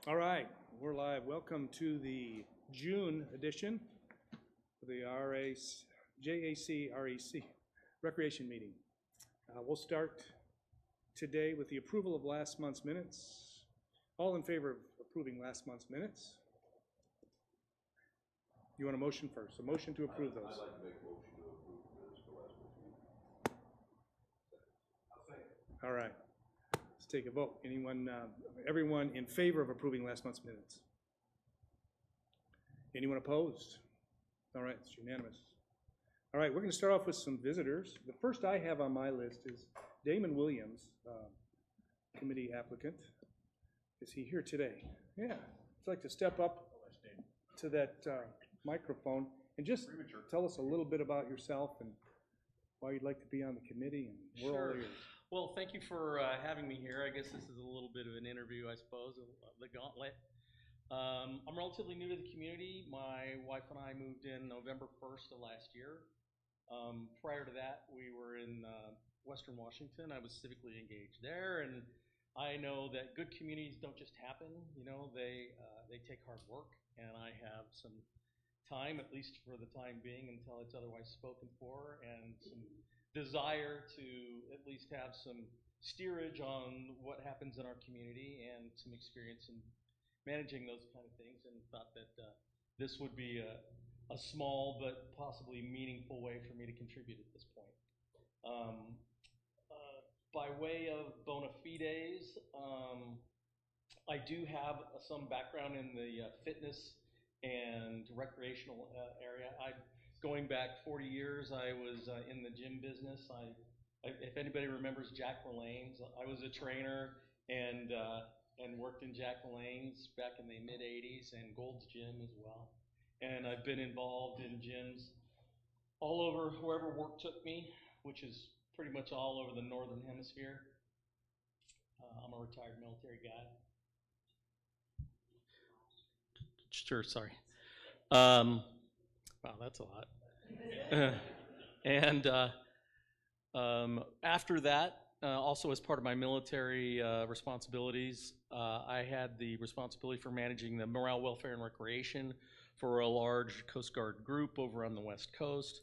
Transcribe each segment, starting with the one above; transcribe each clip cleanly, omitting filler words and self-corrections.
All right, we're live. Welcome to the June edition of the JAC REC Recreation Meeting. We'll start today with the approval of last month's minutes. All in favor of approving last month's minutes? You want a motion first? A motion to approve those. I'd like to make a motion to approve the minutes for last month's meeting. All right, let's take a vote. Everyone in favor of approving last month's minutes? Anyone opposed? All right, it's unanimous. All right, we're going to start off with some visitors. The first I have on my list is Damon Williams, committee applicant. Is he here today? Yeah, I'd like to step up to that microphone and just tell us a little bit about yourself and why you'd like to be on the committee, and we're all ears. Well, thank you for having me here. I guess this is a little bit of an interview, I suppose, the gauntlet. I'm relatively new to the community. My wife and I moved in November 1st of last year. Prior to that, we were in Western Washington. I was civically engaged there, and I know that good communities don't just happen. You know, they take hard work, and I have some time, at least for the time being, until it's otherwise spoken for, and some desire to at least have some steerage on what happens in our community and some experience in managing those kind of things, and thought that this would be a small but possibly meaningful way for me to contribute at this point. By way of bona fides, I do have some background in the fitness and recreational area. Going back 40 years, I was in the gym business. If anybody remembers Jack LaLanne's, I was a trainer and worked in Jack LaLanne's back in the mid-'80s, and Gold's Gym as well. And I've been involved in gyms all over wherever work took me, which is pretty much all over the Northern Hemisphere. I'm a retired military guy. Sure, sorry. Wow, that's a lot. And after that, also as part of my military responsibilities, I had the responsibility for managing the morale, welfare, and recreation for a large Coast Guard group over on the West Coast,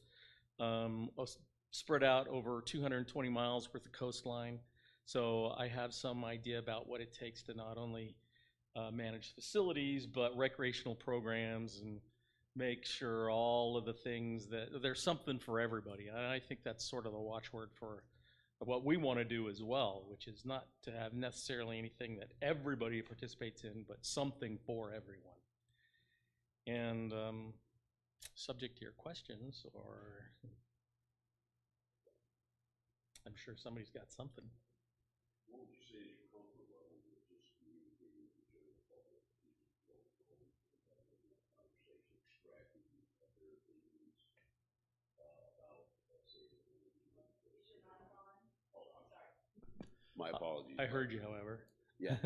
spread out over 220 miles worth of coastline. So I have some idea about what it takes to not only manage facilities, but recreational programs, and make sure all of the things that there's something for everybody. And I think that's sort of the watchword for what we want to do as well, which is not to have necessarily anything that everybody participates in, but something for everyone. And subject to your questions, or I'm sure somebody's got something. What would you say is your comfort level with just communicating with the general public, conversation, extracting their opinions about, say, the oh, I'm sorry. My apologies. I heard you, however. Yeah.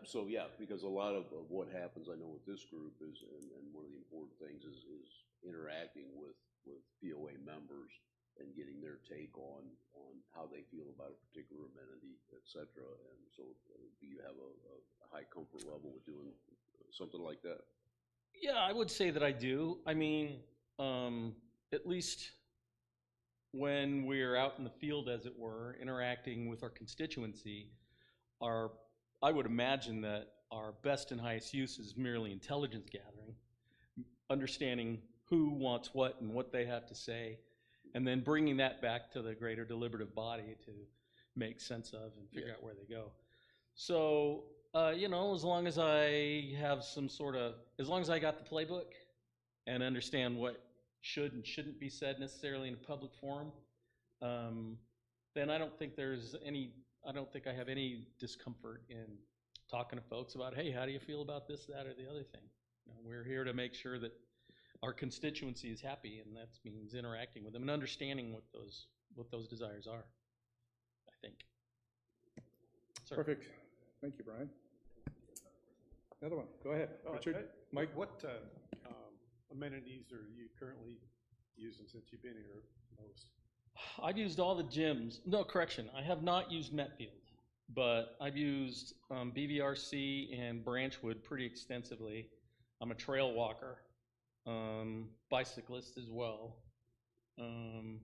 So yeah, because a lot of what happens, I know with this group is, and one of the important things is interacting with POA members and getting their take on how they feel about a particular amenity, et cetera. And so do you have a high comfort level with doing something like that? Yeah, I would say that I do. I mean, at least when we're out in the field, as it were, interacting with our constituency, I would imagine that our best and highest use is merely intelligence gathering, understanding who wants what and what they have to say, and then bringing that back to the greater deliberative body to make sense of and figure out where they go. So, you know, as long as I have as long as I got the playbook and understand what should and shouldn't be said necessarily in a public forum, then I don't think I have any discomfort in talking to folks about, hey, how do you feel about this, that, or the other thing? You know, we're here to make sure that our constituency is happy, and that means interacting with them and understanding what those desires are, I think. Sir. Perfect. Thank you, Brian. Another one. Go ahead, Richard. Mike? What amenities are you currently using since you've been here most? I've used all the gyms. No, correction. I have not used Metfield. but I've used BVRC and Branchwood pretty extensively. I'm a trail walker, bicyclist as well. I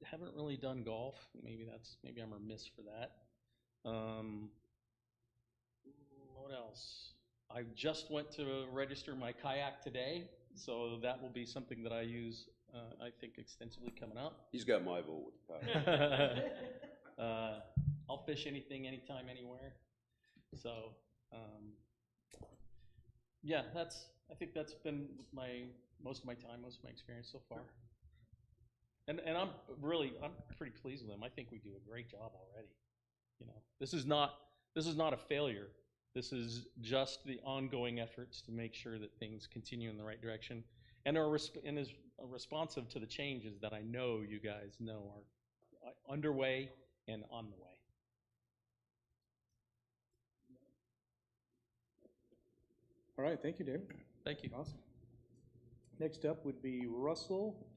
haven't really done golf. Maybe I'm remiss for that. What else? I just went to register my kayak today, so that will be something that I use, I think, extensively coming up. He's got my vote with the kayak. I'll fish anything, anytime, anywhere. So, yeah, I think that's been most of my time, most of my experience so far. And I'm pretty pleased with them. I think we do a great job already. You know, this is not a failure. This is just the ongoing efforts to make sure that things continue in the right direction and is responsive to the changes that I know you guys know are underway and on the way. All right, thank you, David. Thank you. Awesome. Next up would be Russell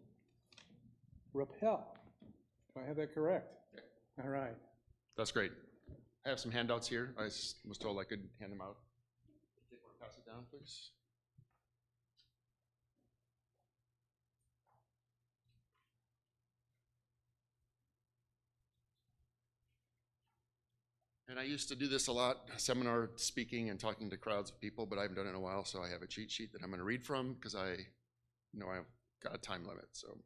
Rappel. Do I have that correct? Yeah. All right. That's great. I have some handouts here. I was told I could hand them out. If you want to pass it down, please. And I used to do this a lot, seminar speaking and talking to crowds of people, but I haven't done it in a while, so I have a cheat sheet that I'm going to read from because I know I've got a time limit. So,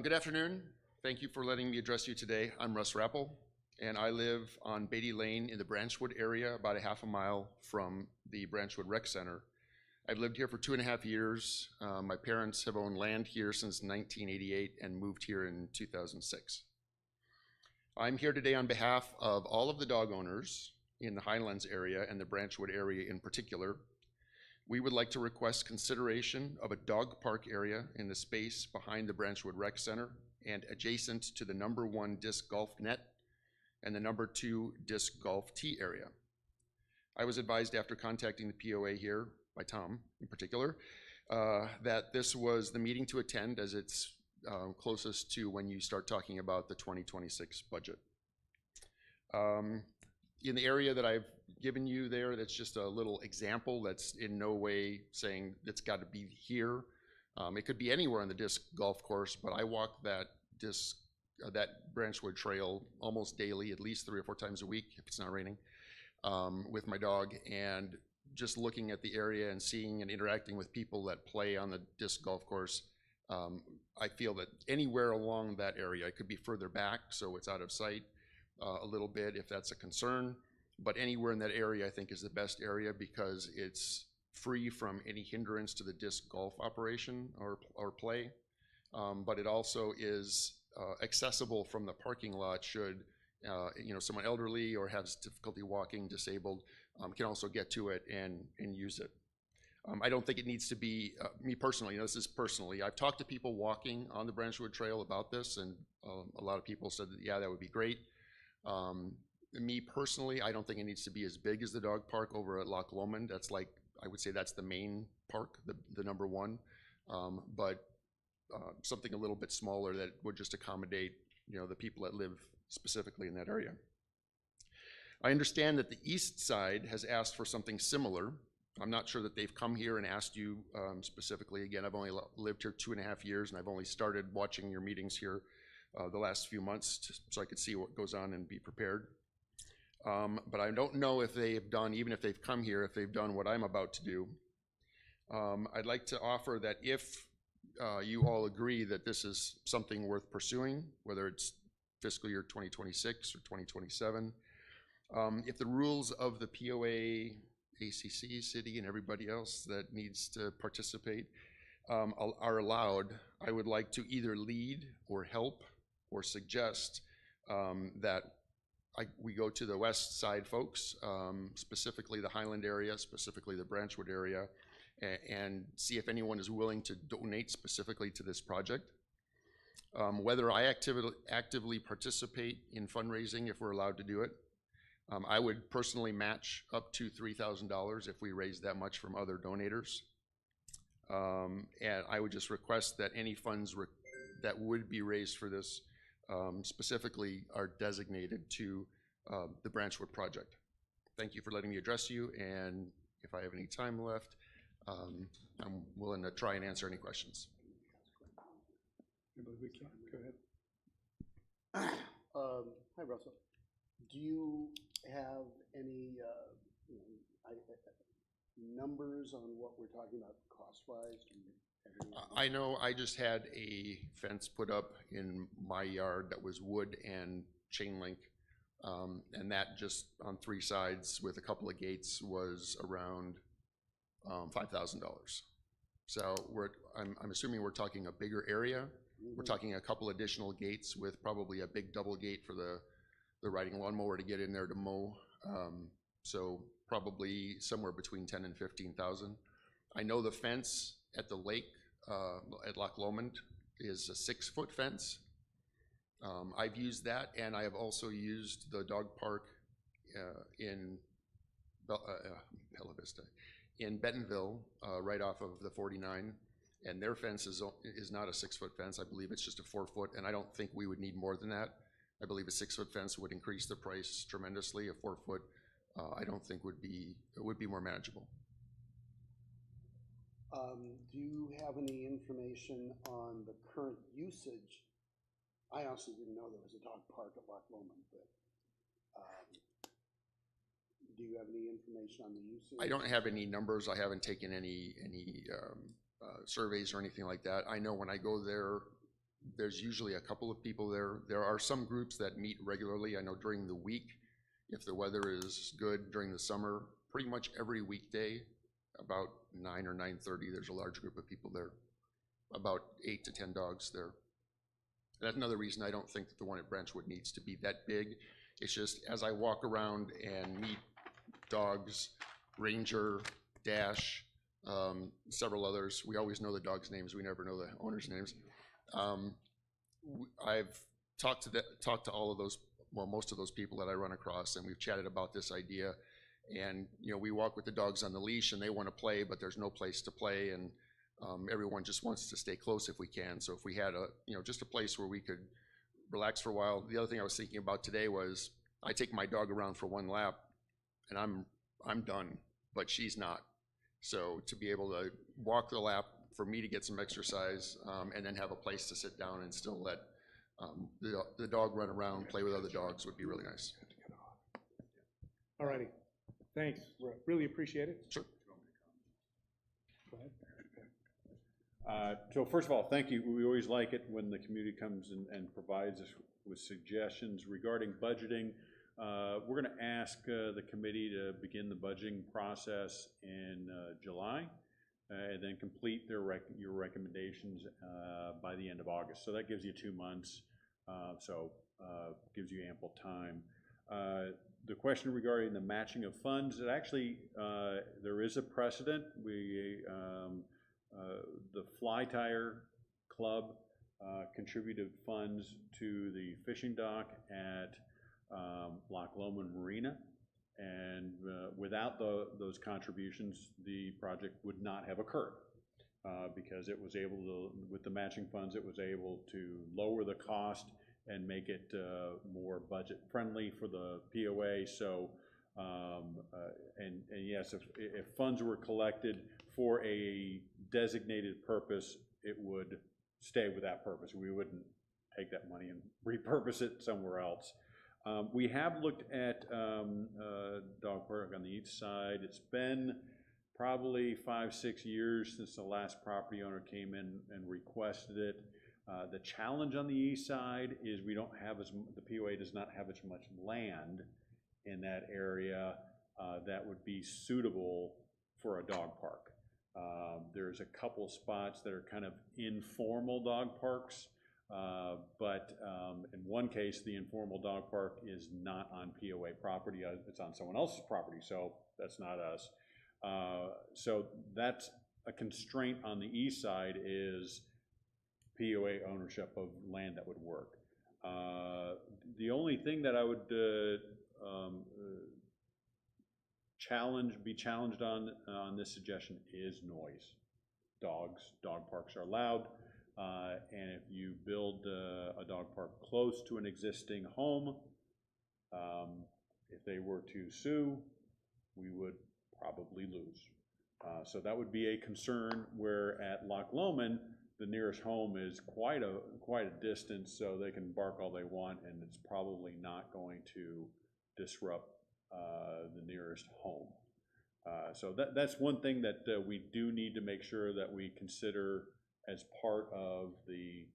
good afternoon. Thank you for letting me address you today. I'm Russ Rappel, and I live on Beatty Lane in the Branchwood area, about a half a mile from the Branchwood Rec Center. I've lived here for 2.5 years. My parents have owned land here since 1988 and moved here in 2006. I'm here today on behalf of all of the dog owners in the Highlands area and the Branchwood area in particular. We would like to request consideration of a dog park area in the space behind the Branchwood Rec Center and adjacent to the #1 disc golf net and the #2 disc golf tee area. I was advised after contacting the POA here, by Tom in particular, that this was the meeting to attend as it's closest to when you start talking about the 2026 budget. In the area that I've given you there, that's just a little example. That's in no way saying it's got to be here. It could be anywhere on the disc golf course, but I walk that Branchwood Trail almost daily, at least 3 or 4 times a week if it's not raining, with my dog, and just looking at the area and seeing and interacting with people that play on the disc golf course. I feel that anywhere along that area, it could be further back so it's out of sight a little bit if that's a concern, but anywhere in that area I think is the best area because it's free from any hindrance to the disc golf operation or play, but it also is accessible from the parking lot should someone elderly or has difficulty walking, disabled, can also get to it and use it. I don't think it needs to be, me personally, this is personally, I've talked to people walking on the Branchwood Trail about this, and a lot of people said that, yeah, that would be great. Me personally, I don't think it needs to be as big as the dog park over at Loch Lomond. That's like, I would say that's the main park, the #1, but something a little bit smaller that would just accommodate, the people that live specifically in that area. I understand that the east side has asked for something similar. I'm not sure that they've come here and asked you specifically. Again, I've only lived here 2.5 years, and I've only started watching your meetings here the last few months so I could see what goes on and be prepared. But I don't know if they have done, even if they've come here, if they've done what I'm about to do. I'd like to offer that if you all agree that this is something worth pursuing, whether it's fiscal year 2026 or 2027, if the rules of the POA, ACC, city, and everybody else that needs to participate are allowed, I would like to either lead or help or suggest that we go to the west side folks, specifically the Highland area, specifically the Branchwood area, and see if anyone is willing to donate specifically to this project. Whether I actively participate in fundraising if we're allowed to do it. I would personally match up to $3,000 if we raise that much from other donators. And I would just request that any funds that would be raised for this specifically are designated to the Branchwood project. Thank you for letting me address you, and if I have any time left, I'm willing to try and answer any questions. I believe we can. Go ahead. Hi, Russell. Do you have any, numbers on what we're talking about cost-wise? I know I just had a fence put up in my yard that was wood and chain link. And that just on 3 sides with a couple of gates was around $5,000. So I'm assuming we're talking a bigger area. We're talking a couple additional gates with probably a big double gate for the riding lawnmower to get in there to mow. So probably somewhere between 10 and 15,000. I know the fence at the lake at Loch Lomond is a 6-foot fence. I've used that, and I have also used the dog park in Bella Vista, in Bentonville, right off of the 49. And their fence is not a 6-foot fence. I believe it's just a 4-foot, and I don't think we would need more than that. I believe a 6-foot fence would increase the price tremendously. A 4-foot, I don't think would be more manageable. Do you have any information on the current usage? I honestly didn't know there was a dog park at Loch Lomond, but do you have any information on the usage? I don't have any numbers. I haven't taken any surveys or anything like that. I know when I go there, there's usually a couple of people there. There are some groups that meet regularly. I know during the week, if the weather is good during the summer, pretty much every weekday, about 9 or 9:30, there's a large group of people there, about 8 to 10 dogs there. That's another reason I don't think that the one at Branchwood needs to be that big. It's just as I walk around and meet dogs, Ranger, Dash, several others, we always know the dogs' names, we never know the owners' names. I've talked to all of those, well, most of those people that I run across, and we've chatted about this idea. And we walk with the dogs on the leash, and they want to play, but there's no place to play, and everyone just wants to stay close if we can. So if we had just a place where we could relax for a while. The other thing I was thinking about today was I take my dog around for one lap, and I'm done, but she's not. So to be able to walk the lap, for me to get some exercise, and then have a place to sit down and still let the dog run around, play with other dogs would be really nice. All righty. Thanks. Really appreciate it. Sure. Go ahead. So first of all, thank you. We always like it when the community comes and provides us with suggestions regarding budgeting. We're going to ask the committee to begin the budgeting process in July, and then complete your recommendations by the end of August. So that gives you 2 months, gives you ample time. The question regarding the matching of funds, it actually, there is a precedent. The Fly Tire Club contributed funds to the fishing dock at Loch Lomond Marina, and without those contributions, the project would not have occurred, because it was able to, with the matching funds, it was able to lower the cost and make it more budget friendly for the POA. So, and yes, if funds were collected for a designated purpose, it would stay with that purpose. We wouldn't take that money and repurpose it somewhere else. We have looked at dog park on the east side. It's been probably 5-6 years since the last property owner came in and requested it. The challenge on the east side is we don't have the POA does not have as much land in that area that would be suitable for a dog park. There's a couple spots that are kind of informal dog parks, but in one case, the informal dog park is not on POA property, it's on someone else's property, so that's not us. So that's a constraint on the east side, is POA ownership of land that would work. The only thing that I would be challenged on this suggestion is noise. Dog parks are loud, and if you build a dog park close to an existing home, If they were to sue, we would probably lose. So that would be a concern, where at Loch Lomond, the nearest home is quite a distance, so they can bark all they want, and it's probably not going to disrupt the nearest home. So that's one thing that we do need to make sure that we consider as part of the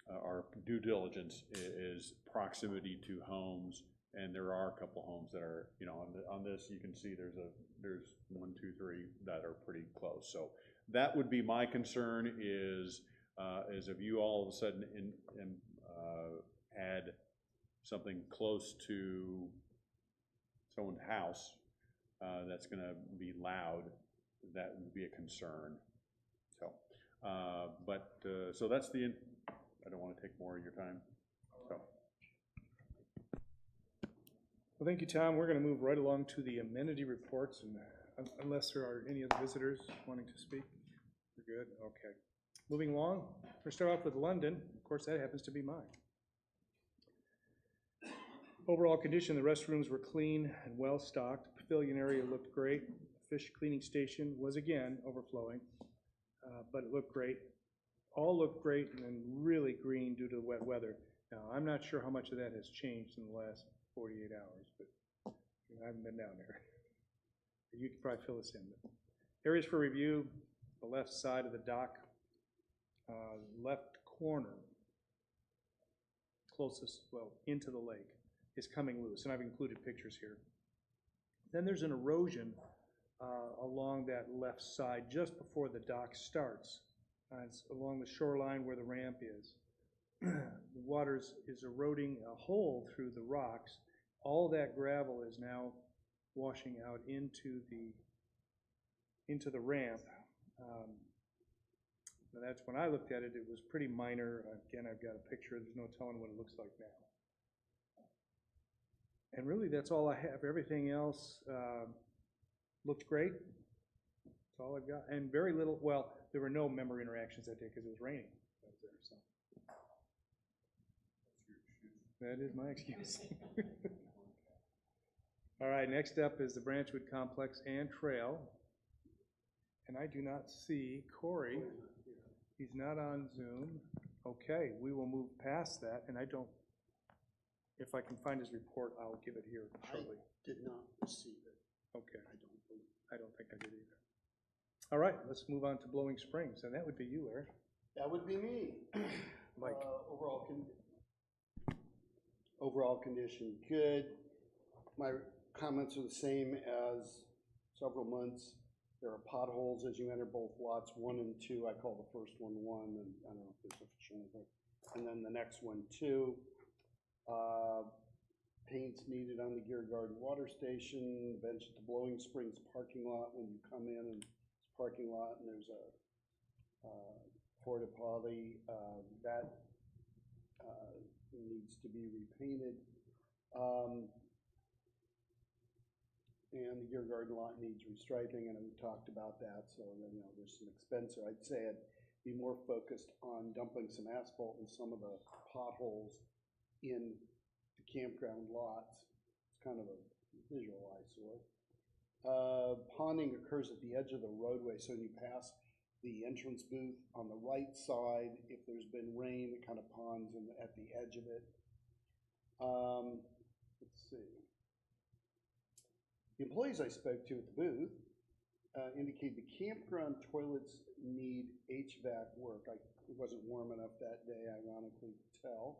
our due diligence is proximity to homes. And there are a couple homes that are, you know, on this, you can see there's 1, 2, 3 that are pretty close. So that would be my concern, is if you all of a sudden add something close to someone's house that's gonna be loud, that would be a concern. So, so that's I don't wanna take more of your time, so. Well, thank you, Tom. We're going to move right along to the amenity reports, and unless there are any other visitors wanting to speak, we're good. Okay. Moving along, we'll start off with London. Of course, that happens to be mine. Overall condition, the restrooms were clean and well stocked. Pavilion area looked great. Fish cleaning station was again overflowing, but it looked great. All looked great and really green due to the wet weather. Now, I'm not sure how much of that has changed in the last 48 hours, but I haven't been down there. You could probably fill us in. But areas for review, the left side of the dock, left corner, closest, well, into the lake, is coming loose, and I've included pictures here. Then there's an erosion along that left side just before the dock starts. It's along the shoreline where the ramp is. The water is eroding a hole through the rocks. All that gravel is now washing out into the ramp. Now that's, when I looked at it, it was pretty minor. Again, I've got a picture. There's no telling what it looks like now. And really, that's all I have. Everything else looked great. That's all I've got. And very little, well, there were no member interactions that day because it was raining. I was there, so. That is my excuse. All right, next up is the Branchwood Complex and Trail. And I do not see Corey. He's not on Zoom. Okay, we will move past that, and I don't, if I can find his report, I'll give it here shortly. I did not receive it. Okay, I don't believe. I don't think I did either. All right, let's move on to Blowing Springs, and that would be you, Eric. That would be me. Mike. Overall condition, good. My comments are the same as several months. There are potholes as you enter both lots 1 and 2. I call the first one 1, and I don't know if there's official anything. And then the next one 2. Paint's needed on the Gear Garden Water Station, the bench at the Blowing Springs parking lot when you come in, and it's a parking lot, and there's a porta potty that needs to be repainted. And the Gear Garden lot needs restriping, and we've talked about that, so then, you know, there's some expense there. I'd say I'd be more focused on dumping some asphalt in some of the potholes in the campground lots. It's kind of a visual eyesore. Ponding occurs at the edge of the roadway, so when you pass the entrance booth on the right side, if there's been rain, it kind of ponds at the edge of it. Let's see. The employees I spoke to at the booth indicate the campground toilets need HVAC work. It wasn't warm enough that day, ironically, to tell.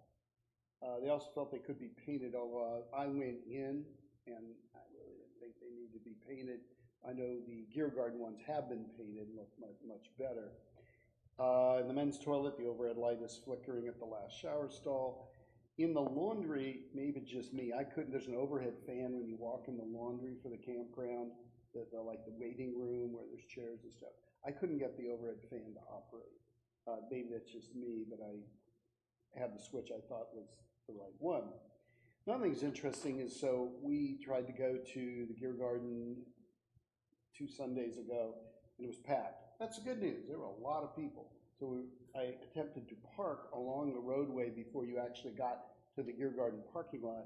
They also felt they could be painted, although I went in and I really didn't think they need to be painted. I know the Gear Garden ones have been painted and look much better. In the men's toilet, the overhead light is flickering at the last shower stall. In the laundry, maybe just me, there's an overhead fan when you walk in the laundry for the campground, like the waiting room where there's chairs and stuff. I couldn't get the overhead fan to operate. Maybe that's just me, but I had the switch I thought was the right one. Another thing's interesting is, so we tried to go to the Gear Garden 2 Sundays ago, and it was packed. That's the good news. There were a lot of people. So I attempted to park along the roadway before you actually got to the Gear Garden parking lot,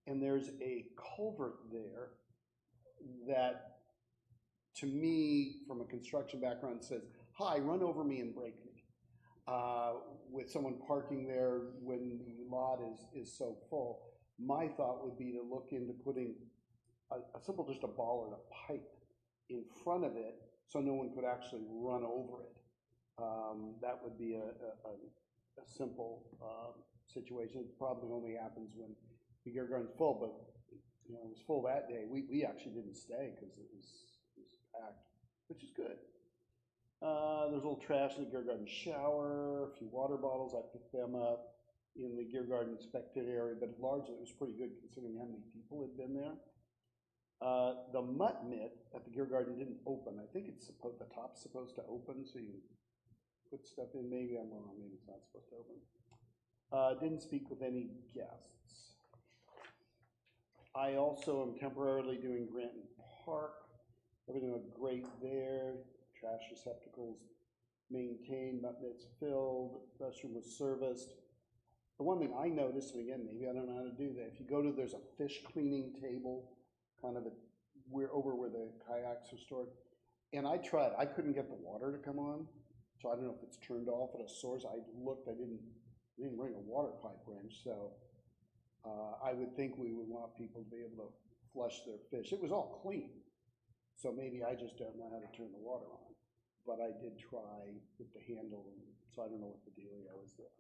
and there's a culvert there that, to me, from a construction background, says, "Hi, run over me and break me." With someone parking there when the lot is so full, my thought would be to look into putting a simple, just a bollard, a pipe in front of it, so no one could actually run over it. That would be a simple situation. It probably only happens when the Gear Garden's full, but you know, it was full that day. We actually didn't stay because it was packed, which is good. There's a little trash in the Gear Garden shower, a few water bottles. I picked them up in the Gear Garden spectator area, but largely it was pretty good considering how many people had been there. The mutt mitt at the Gear Garden didn't open. I think it's the top's supposed to open, so you put stuff in. Maybe I'm wrong. Maybe it's not supposed to open. Didn't speak with any guests. I also am temporarily doing Granton Park. Everything looked great there. Trash receptacles maintained, mutt mitts filled, restroom was serviced. The one thing I noticed, and again, maybe I don't know how to do that, if you go to, there's a fish cleaning table, kind of over where the kayaks are stored. And I tried, I couldn't get the water to come on, so I don't know if it's turned off at a source. I looked, I didn't bring a water pipe wrench, so I would think we would want people to be able to flush their fish. It was all clean, so maybe I just don't know how to turn the water on. But I did try with the handle, so I don't know what the dealio is there.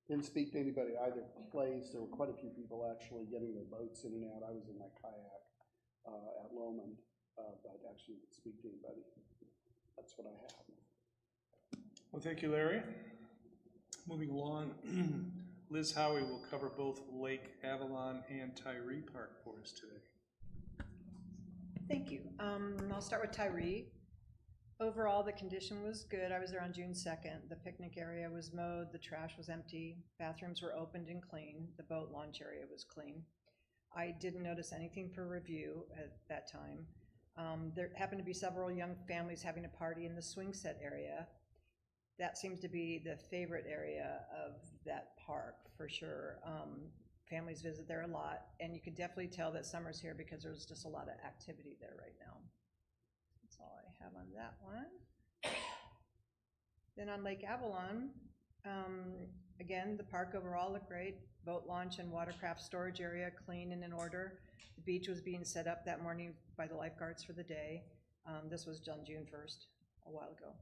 Didn't speak to anybody either place. There were quite a few people actually getting their boats in and out. I was in my kayak at Lomond, but actually didn't speak to anybody. That's what I have. Well, thank you, Larry. Moving along, Liz Howie will cover both Lake Avalon and Tyree Park for us today. Thank you. I'll start with Tyree. Overall, the condition was good. I was there on June 2nd. The picnic area was mowed, the trash was empty, bathrooms were opened and clean, the boat launch area was clean. I didn't notice anything for review at that time. There happened to be several young families having a party in the swing set area. That seems to be the favorite area of that park for sure. Families visit there a lot, and you could definitely tell that summer's here because there's just a lot of activity there right now. That's all I have on that one. Then on Lake Avalon, again, the park overall looked great. Boat launch and watercraft storage area clean and in order. The beach was being set up that morning by the lifeguards for the day. This was done June 1st, a while ago.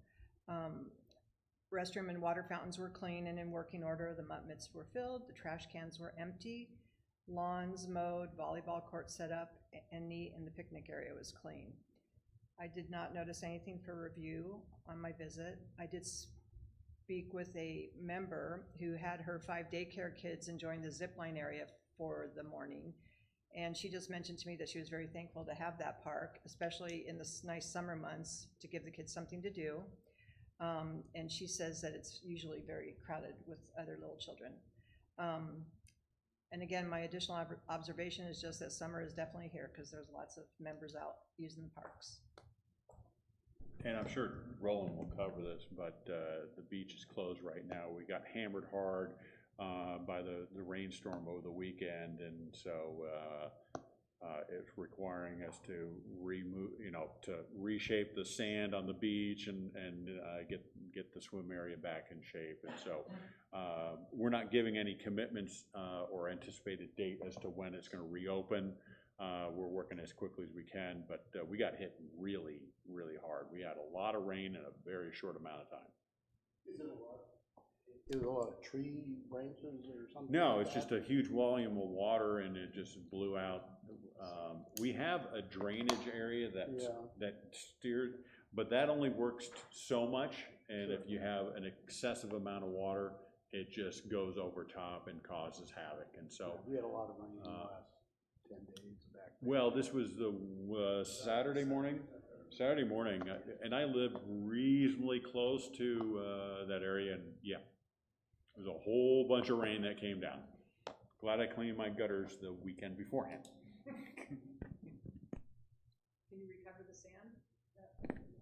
Restroom and water fountains were clean and in working order. The mutt mitts were filled, the trash cans were empty, lawns mowed, volleyball court set up and neat, and the picnic area was clean. I did not notice anything for review on my visit. I did speak with a member who had her 5 daycare kids enjoying the zip line area for the morning, and she just mentioned to me that she was very thankful to have that park, especially in the nice summer months, to give the kids something to do. And she says that it's usually very crowded with other little children. And again, my additional observation is just that summer is definitely here because there's lots of members out using the parks. And I'm sure Roland will cover this, but the beach is closed right now. We got hammered hard by the rainstorm over the weekend, and so it's requiring us to to reshape the sand on the beach and get the swim area back in shape. And so we're not giving any commitments or anticipated date as to when it's going to reopen. We're working as quickly as we can, but we got hit really, really hard. We had a lot of rain in a very short amount of time. Is it a lot of tree branches or something? No, like it's that? just a huge volume of water, and it just blew out. We have a drainage area that steered, but that only works so much, and if you have an excessive amount of water, it just goes over top and causes havoc. And so We had a lot of rain in the last 10 days back. well, this was the Saturday morning, and I live reasonably close to that area, and yeah, there was a whole bunch of rain that came down. Glad I cleaned my gutters the weekend beforehand. Can you recover the sand?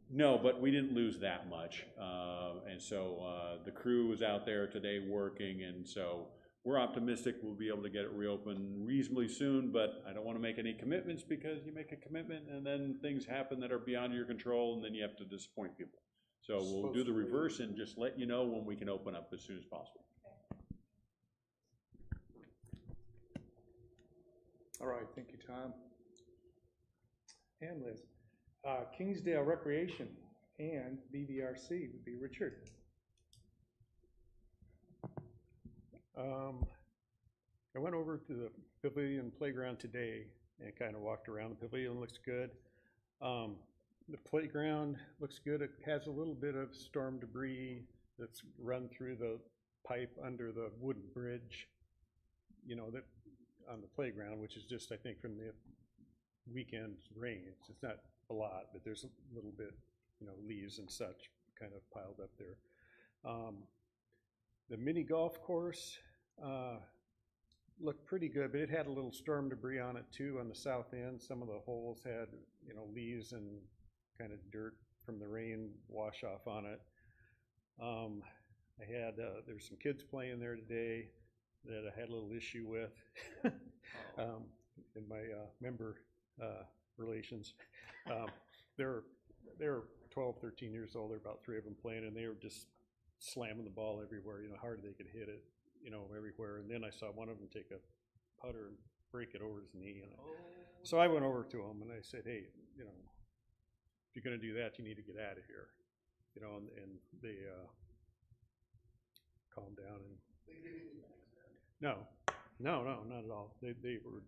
No, but we didn't lose that much, and so the crew was out there today working, and so we're optimistic we'll be able to get it reopened reasonably soon, but I don't want to make any commitments because you make a commitment and then things happen that are beyond your control and then you have to disappoint people. So we'll do the reverse and just let you know when we can open up as soon as possible. All right, thank you, Tom. And Liz. Kingsdale Recreation and BVRC would be Richard. I went over to the pavilion playground today and kind of walked around. The pavilion looks good. The playground looks good. It has a little bit of storm debris that's run through the pipe under the wooden bridge, you know, that on the playground, which is just, I think, from the weekend's rains. It's not a lot, but there's a little bit, you know, leaves and such kind of piled up there. The mini golf course looked pretty good, but it had a little storm debris on it too on the south end. Some of the holes had, you know, leaves and kind of dirt from the rain wash off on it. I had, there's some kids playing there today that I had a little issue with in my member relations. They're 12, 13 years old. There are about 3 of them playing, and they were just slamming the ball everywhere, you know, how hard they could hit it, you know, everywhere. And then I saw one of them take a putter and break it over his knee. And so I went over to him and I said, hey, you know, if you're going to do that, you need to get out of here, you know, and they calmed down. And no, not at all. They were,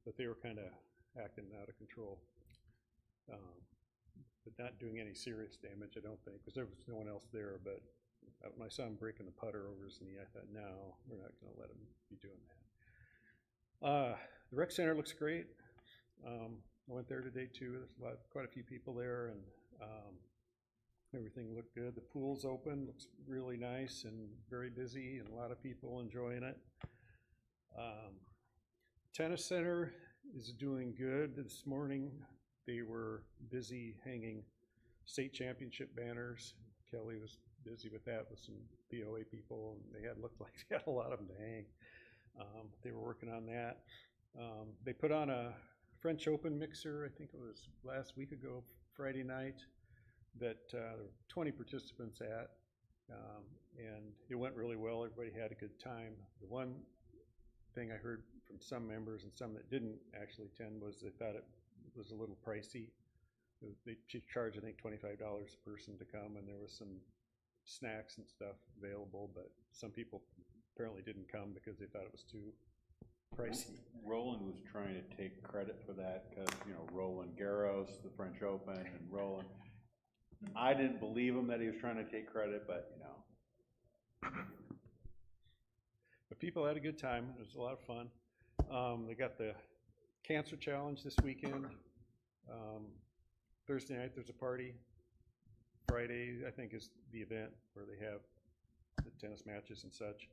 but they were kind of acting out of control. But not doing any serious damage, I don't think, because there was no one else there. But when I saw him breaking the putter over his knee, I thought, no, we're not going to let him be doing that. The rec center looks great. I went there today too. There's quite a few people there, and everything looked good. The pool's open, looks really nice and very busy, and a lot of people enjoying it. Tennis center is doing good. This morning they were busy hanging state championship banners. Kelly was busy with that with some BOA people, and they looked like they had a lot of them to hang. They were working on that. They put on a French Open mixer, I think it was last week ago, Friday night, that there were 20 participants at, and it went really well. Everybody had a good time. The one thing I heard from some members and some that didn't actually attend was they thought it was a little pricey. They charged, I think, $25 a person to come, and there was some snacks and stuff available, but some people apparently didn't come because they thought it was too pricey. Roland was trying to take credit for that because, you know, Roland Garros, the French Open, and Roland. I didn't believe him that he was trying to take credit, but, you know. But people had a good time. It was a lot of fun. They got the cancer challenge this weekend. Thursday night there's a party. Friday, I think, is the event where they have the tennis matches and such.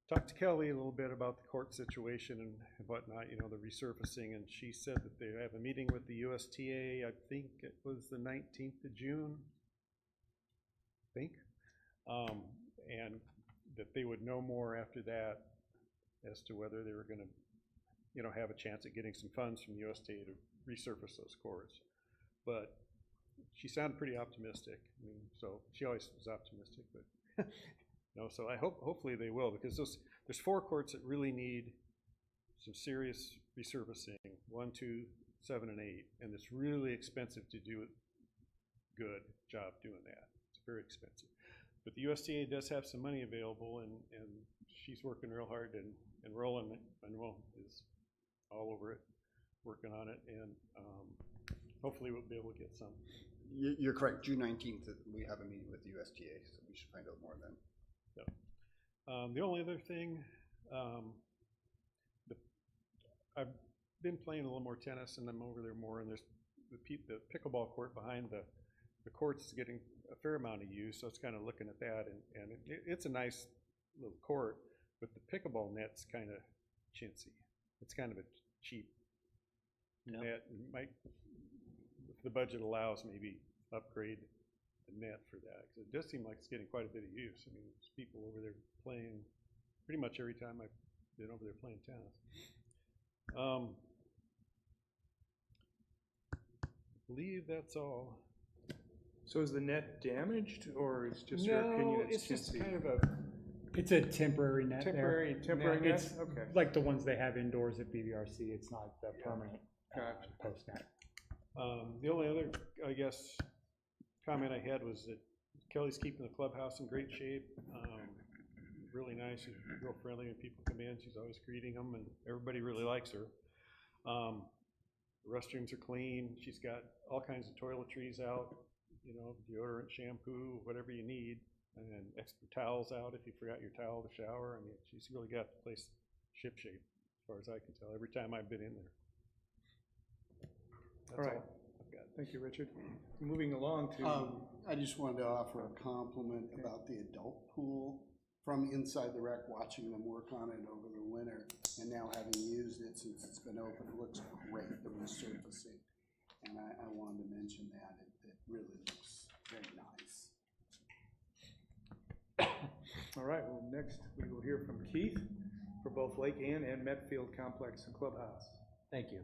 Talked to Kelly a little bit about the court situation and whatnot, you know, the resurfacing, and she said that they have a meeting with the USTA, I think it was the 19th of June, I think, and that they would know more after that as to whether they were going to, you know, have a chance at getting some funds from the USTA to resurface those courts. But she sounded pretty optimistic. I mean, so she always was optimistic, but no. So I hopefully they will, because there's 4 courts that really need some serious resurfacing: 1, 2, 7, and 8, and it's really expensive to do a good job doing that. It's very expensive. But the USTA does have some money available, and she's working real hard, and Roland Manuel is all over it, working on it, and hopefully we'll be able to get some. You're correct, June 19th, we have a meeting with the USTA, so we should find out more then. So, the only other thing, I've been playing a little more tennis, and I'm over there more, and there's the pickleball court behind the courts is getting a fair amount of use, so it's kind of looking at that, and it's a nice little court, but the pickleball net's kind of chintzy. It's kind of a cheap net. Might, if the budget allows, maybe upgrade net for that, because it does seem like it's getting quite a bit of use. I mean, there's people over there playing pretty much every time I've been over there playing tennis. I believe that's all. So is the net damaged, or is just your opinion No, it's it's just chintzy? kind of it's a temporary net there. Temporary net? It's Okay. like the ones they have indoors at BVRC, it's not the permanent Gotcha. post net. The only other, I guess, comment I had was that Kelly's keeping the clubhouse in great shape. Really nice, she's real friendly when people come in, she's always greeting them, and everybody really likes her. The restrooms are clean, she's got all kinds of toiletries out, you know, deodorant, shampoo, whatever you need, and extra towels out if you forgot your towel to shower. I mean, she's really got the place shipshape, as far as I can tell, every time I've been in there. That's All right. I've got. Thank you, Richard. Moving along to, I just wanted to offer a compliment about the adult pool from inside the rec, watching them work on it over the winter, and now having used it since it's been open, it looks great, the resurfacing. And I wanted to mention that, it really looks very nice. all right, well, next we will hear from Keith for both Lake Ann and Metfield Complex and Clubhouse. Thank you.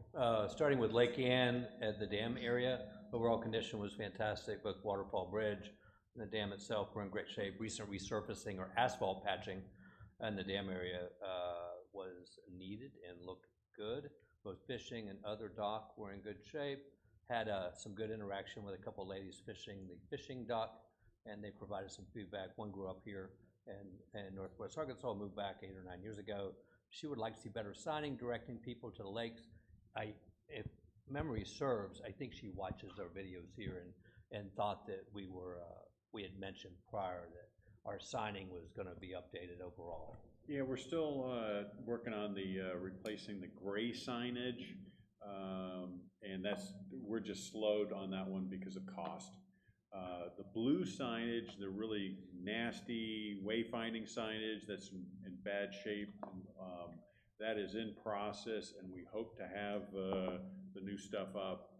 Starting with Lake Ann at the dam area, overall condition was fantastic, both Waterfall Bridge and the dam itself were in great shape. Recent resurfacing or asphalt patching in the dam area was needed and looked good. Both fishing and other dock were in good shape. Had some good interaction with a couple ladies fishing the fishing dock, and they provided some feedback. One grew up here in Northwest Arkansas, moved back 8 or 9 years ago. She would like to see better signing, directing people to the lakes. If memory serves, I think she watches our videos here and thought that we had mentioned prior that our signing was gonna be updated overall. Yeah, we're still working on the replacing the gray signage, and we're just slowed on that one because of cost. The blue signage, the really nasty wayfinding signage that's in bad shape, that is in process, and we hope to have the new stuff up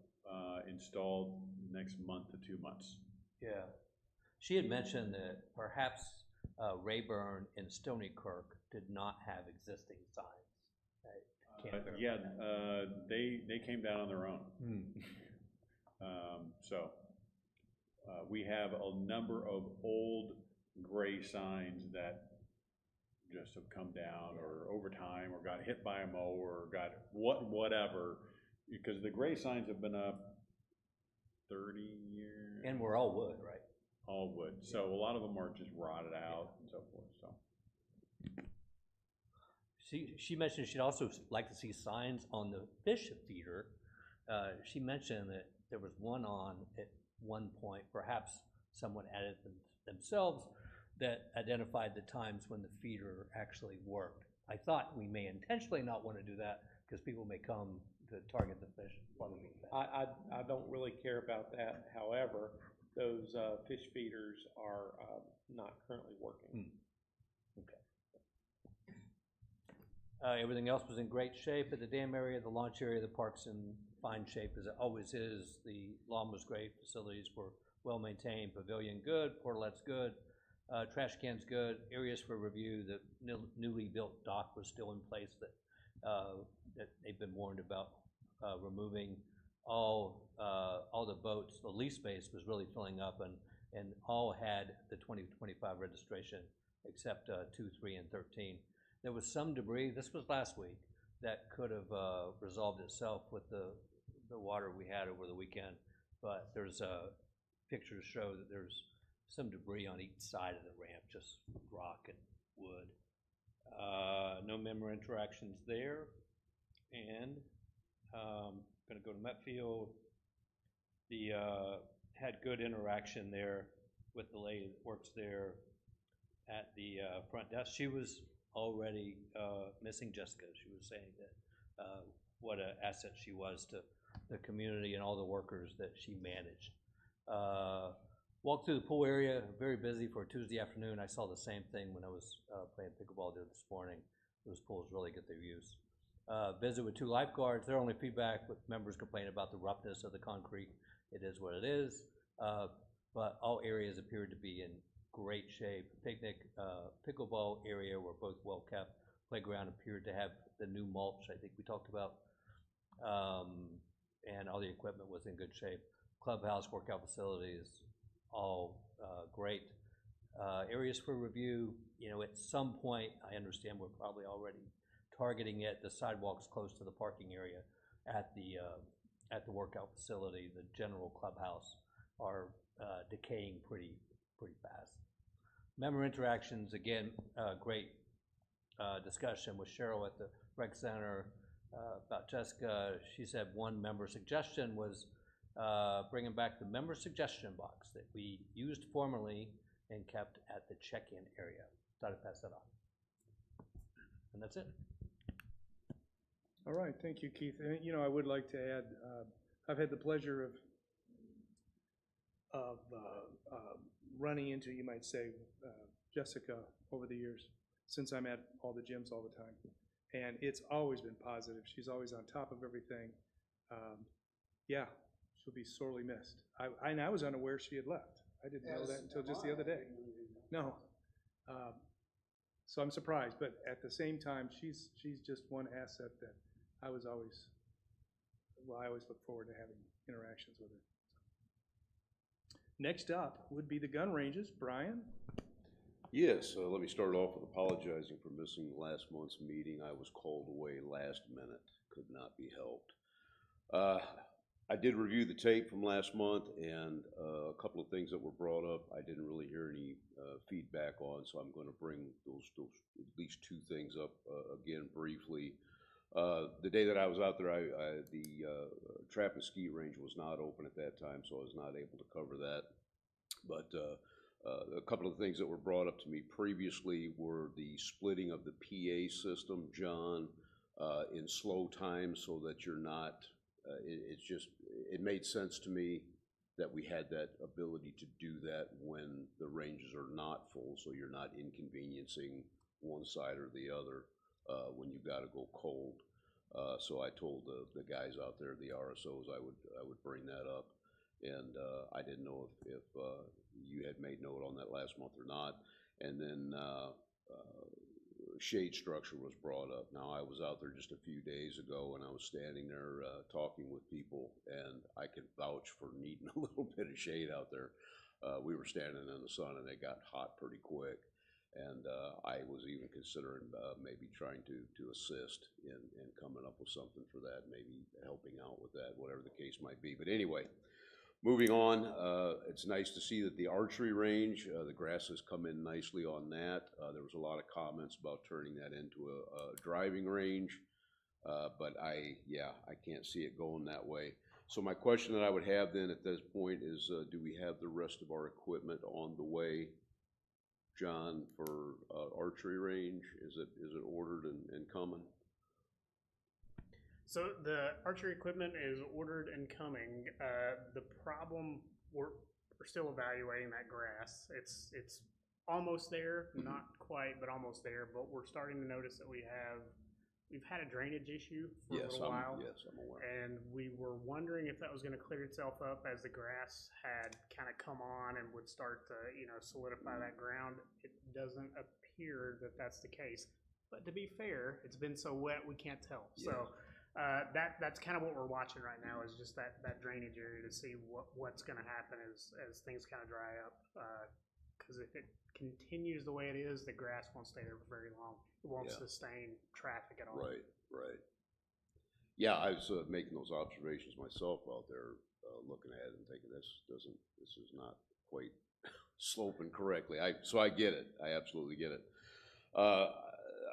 installed next month to 2 months. Yeah. She had mentioned that perhaps Rayburn and Stony Kirk did not have existing signs. I can't verify Yeah, that. they came down on their own. So we have a number of old gray signs that just have come down or over time or got hit by a mower or got whatever, because the gray signs have been up 30 years. And we're all wood, right? All wood. So a lot of them are just rotted out and so forth, so. She mentioned she'd also like to see signs on the fish feeder. She mentioned that there was one on at one point, perhaps someone added them themselves, that identified the times when the feeder actually worked. I thought we may intentionally not want to do that because people may come to target the fish. I don't really care about that. However, those fish feeders are not currently working. Okay. Everything else was in great shape at the dam area, the launch area, the park's in fine shape as it always is. The lawn was great, facilities were well maintained, pavilion good, portalet's good, trash cans good, areas for review. The newly built dock was still in place that they've been warned about removing. All the boats, the lease space was really filling up, and all had the 2025 registration except 2, 3, and 13. There was some debris, this was last week, that could have resolved itself with the water we had over the weekend, but there's pictures show that there's some debris on each side of the ramp, just rock and wood. No member interactions there, and gonna go to Metfield. Had good interaction there with the lady that works there at the front desk. She was already missing Jessica. She was saying that what an asset she was to the community and all the workers that she managed. Walked through the pool area, very busy for a Tuesday afternoon. I saw the same thing when I was playing pickleball there this morning. Those pools really get their use. Visit with 2 lifeguards. Their only feedback with members complain about the roughness of the concrete. It is what it is. but all areas appeared to be in great shape. Picnic, pickleball area were both well kept. Playground appeared to have the new mulch I think we talked about, and all the equipment was in good shape. Clubhouse, workout facilities, all great. Areas for review, you know, at some point, I understand we're probably already targeting it, the sidewalks close to the parking area at the workout facility, the general clubhouse, are decaying pretty fast. Member interactions, again, great discussion with Cheryl at the rec center about Jessica. She said one member suggestion was bringing back the member suggestion box that we used formerly and kept at the check-in area. Thought I'd pass that on. And that's it. All right, thank you, Keith. And, you know, I would like to add, I've had the pleasure of running into, you might say, Jessica over the years, since I'm at all the gyms all the time. And it's always been positive. She's always on top of everything. Yeah, she'll be sorely missed. I was unaware she had left. I didn't know that until just the other day. No. So I'm surprised, but at the same time, she's just one asset that I always look forward to having interactions with her. Next up would be the gun ranges. Brian? Yes, let me start off with apologizing for missing last month's meeting. I was called away last minute, could not be helped. I did review the tape from last month, and a couple of things that were brought up I didn't really hear any feedback on, so I'm going to bring those at least two things up again briefly. The day that I was out there, the trap and skeet range was not open at that time, so I was not able to cover that. But a couple of things that were brought up to me previously were the splitting of the PA system, John, in slow time so that you're not, it made sense to me that we had that ability to do that when the ranges are not full, so you're not inconveniencing one side or the other when you gotta go cold. So I told the guys out there, the RSOs, I would bring that up. And I didn't know if you had made note on that last month or not. And then shade structure was brought up. Now, I was out there just a few days ago, and I was standing there talking with people, and I can vouch for needing a little bit of shade out there. We were standing in the sun, and it got hot pretty quick. And I was even considering maybe trying to assist in coming up with something for that, maybe helping out with that, whatever the case might be. But anyway, moving on, it's nice to see that the archery range, the grass has come in nicely on that. There was a lot of comments about turning that into a driving range, but I can't see it going that way. So my question that I would have then at this point is, do we have the rest of our equipment on the way, John, for archery range? Is it ordered and coming? So the archery equipment is ordered and coming. The problem, we're still evaluating that grass. It's almost there, not quite, but almost there. But we're starting to notice that we've had a drainage issue for a little while. Yes, I'm aware. And we were wondering if that was going to clear itself up as the grass had kind of come on and would start to, solidify that ground. It doesn't appear that that's the case. But to be fair, it's been so wet we can't tell. Yeah. So that's kind of what we're watching right now, is just that drainage area to see what's going to happen as things kind of dry up. Because if it continues the way it is, the grass won't stay there for very long. It won't sustain traffic at all. Right. Yeah, I was making those observations myself out there, looking at it and thinking this is not quite sloping correctly. So I get it. I absolutely get it.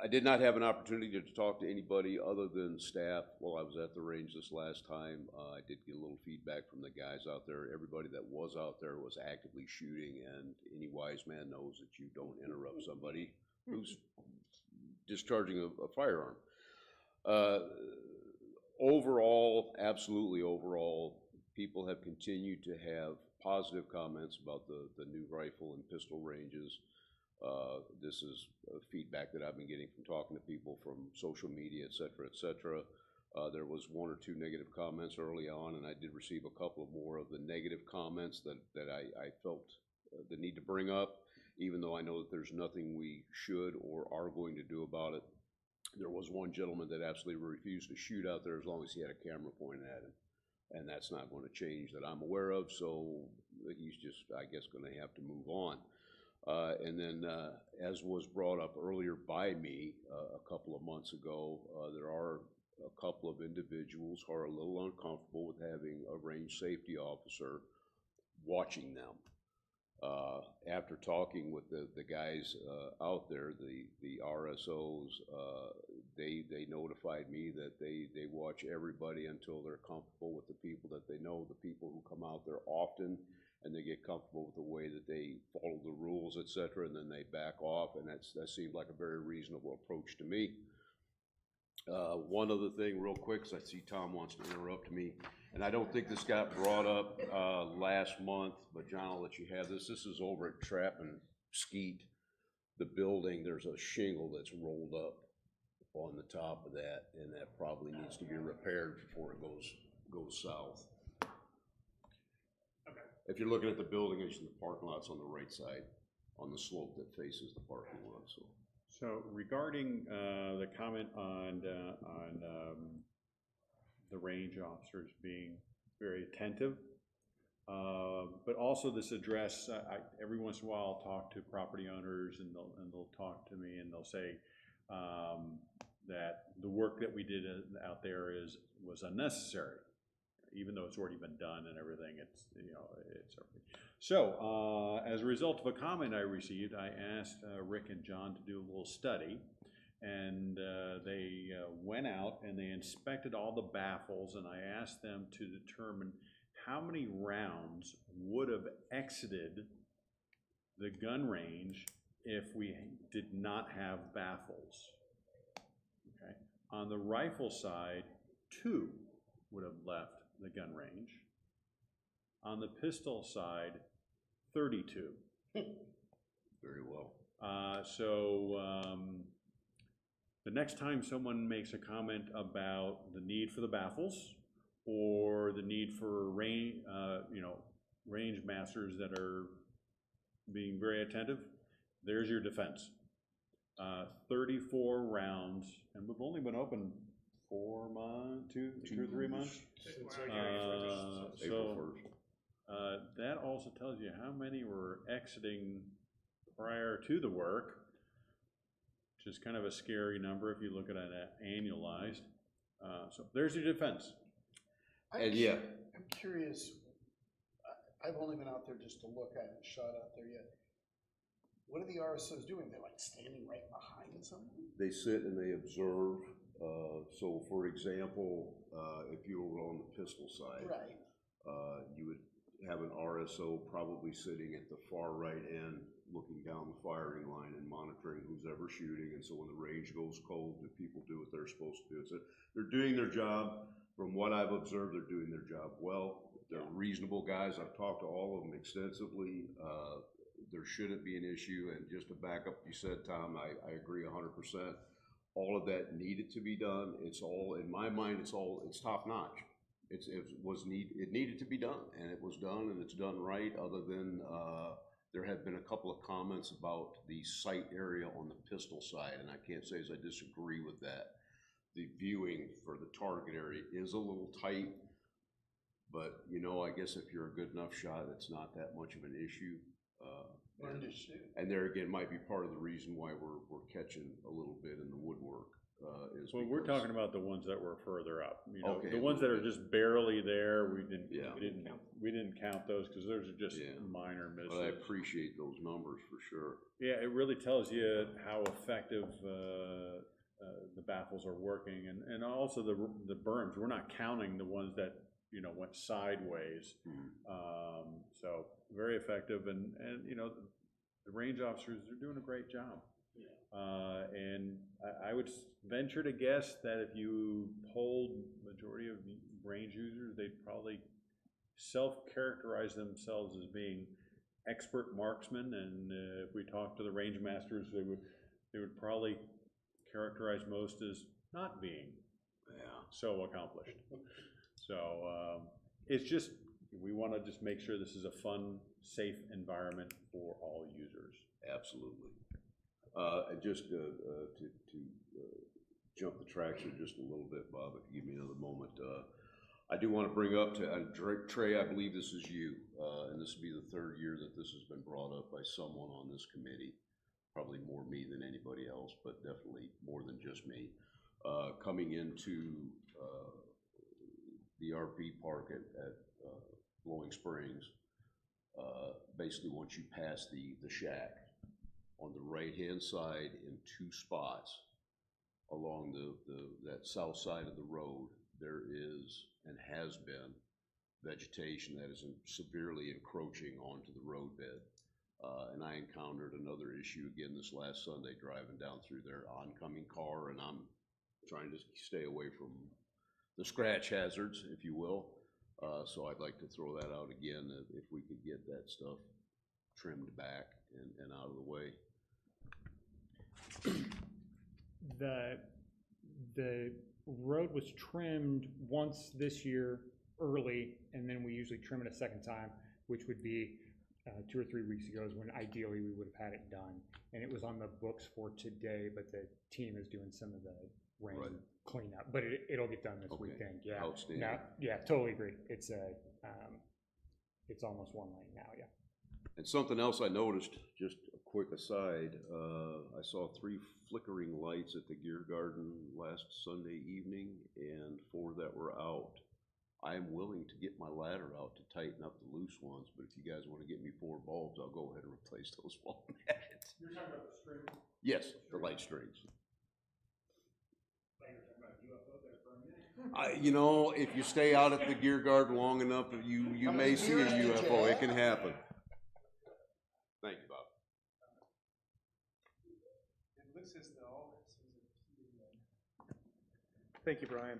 I did not have an opportunity to talk to anybody other than staff while I was at the range this last time. I did get a little feedback from the guys out there. Everybody that was out there was actively shooting, and any wise man knows that you don't interrupt somebody who's discharging a firearm. Overall, absolutely overall, people have continued to have positive comments about the new rifle and pistol ranges. This is feedback that I've been getting from talking to people from social media, et cetera, et cetera. There was one or two negative comments early on, and I did receive a couple of more of the negative comments that I felt the need to bring up, even though I know that there's nothing we should or are going to do about it. There was one gentleman that absolutely refused to shoot out there as long as he had a camera pointed at him. And that's not going to change that I'm aware of, so he's just, I guess, going to have to move on. And then, as was brought up earlier by me a couple of months ago, there are a couple of individuals who are a little uncomfortable with having a range safety officer watching them. After talking with the guys out there, the RSOs, they notified me that they watch everybody until they're comfortable with the people that they know, the people who come out there often, and they get comfortable with the way that they follow the rules, et cetera, and then they back off, and that seemed like a very reasonable approach to me. One other thing real quick, because I see Tom wants to interrupt me, and I don't think this got brought up last month, but John, I'll let you have this. This is over at Trappan Skeet, the building. There's a shingle that's rolled up on the top of that, and that probably needs to be repaired before it goes south. Okay. If you're looking at the building, the parking lot's on the right side, on the slope that faces the parking lot. So regarding the comment on the range officers being very attentive, but also this address, every once in a while I'll talk to property owners and they'll talk to me and they'll say that the work that we did out there was unnecessary, even though it's already been done and everything. It's so as a result of a comment I received, I asked Rick and John to do a little study, and they went out and they inspected all the baffles, and I asked them to determine how many rounds would have exited the gun range if we did not have baffles. Okay. On the rifle side, 2 would have left the gun range. On the pistol side, 32. Very well. The next time someone makes a comment about the need for the baffles or the need for range masters that are being very attentive, there's your defense. 34 rounds, and we've only been open 4 months, 2 or 3 months. April 1st. That also tells you how many were exiting prior to the work, which is kind of a scary number if you look at it annualized. So there's your defense. And yeah. I'm curious, I've only been out there just to look. I haven't shot out there yet. What are the RSOs doing? They're like standing right behind someone? They sit and they observe. So for example, if you were on the pistol side, right. You would have an RSO probably sitting at the far right end, looking down the firing line and monitoring who's ever shooting. And so when the range goes cold, the people do what they're supposed to do. So they're doing their job. From what I've observed, they're doing their job well. They're reasonable guys. I've talked to all of them extensively. There shouldn't be an issue. And just to back up what you said, Tom, I agree 100%. All of that needed to be done. It's all, in my mind, it's top notch. It needed to be done, and it was done, and it's done right, other than there have been a couple of comments about the sight area on the pistol side, and I can't say as I disagree with that. The viewing for the target area is a little tight, but I guess if you're a good enough shot, it's not that much of an issue. And there again might be part of the reason why we're catching a little bit in the woodwork. Well, we're talking about the ones that were further up. Okay, the ones that are just barely there. We didn't count those because those are just minor misses. But I appreciate those numbers for sure. Yeah, it really tells you how effective the baffles are working, and also the berms. We're not counting the ones that went sideways. So very effective, and the range officers are doing a great job. And I would venture to guess that if you polled majority of range users, they'd probably self-characterize themselves as being expert marksmen, and if we talk to the range masters, they would probably characterize most as not being Yeah. So accomplished. So, it's just, we want to just make sure this is a fun, safe environment for all users. Absolutely. And just to jump the tracks here just a little bit, Bob, if you give me another moment. I do want to bring up to, Trey, I believe this is you, and this will be the third year that this has been brought up by someone on this committee. Probably more me than anybody else, but definitely more than just me. Coming into the RV park at Blowing Springs, basically once you pass the shack, on the right-hand side in two spots along that south side of the road, there is and has been vegetation that is severely encroaching onto the roadbed. And I encountered another issue again this last Sunday driving down through their oncoming car, and I'm trying to stay away from the scratch hazards, if you will. So I'd like to throw that out again, that if we could get that stuff trimmed back and out of the way. The road was trimmed once this year early, and then we usually trim it a second time, which would be 2 or 3 weeks ago is when ideally we would have had it done. And it was on the books for today, but the team is doing some of the rain cleanup. But it'll get done this weekend. Yeah. Outstanding. No, yeah, totally agree. It's almost one lane now. Yeah. And something else I noticed, just a quick aside, I saw 3 flickering lights at the Gear Garden last Sunday evening, and 4 that were out. I'm willing to get my ladder out to tighten up the loose ones, but if you guys want to get me 4 bulbs, I'll go ahead and replace those wall magnets. You're talking about the string? Yes, the light strings. You know, if you stay out at the Gear Garden long enough, you may see a UFO. It can happen. Thank you, Bob. It looks as though. Thank you, Brian.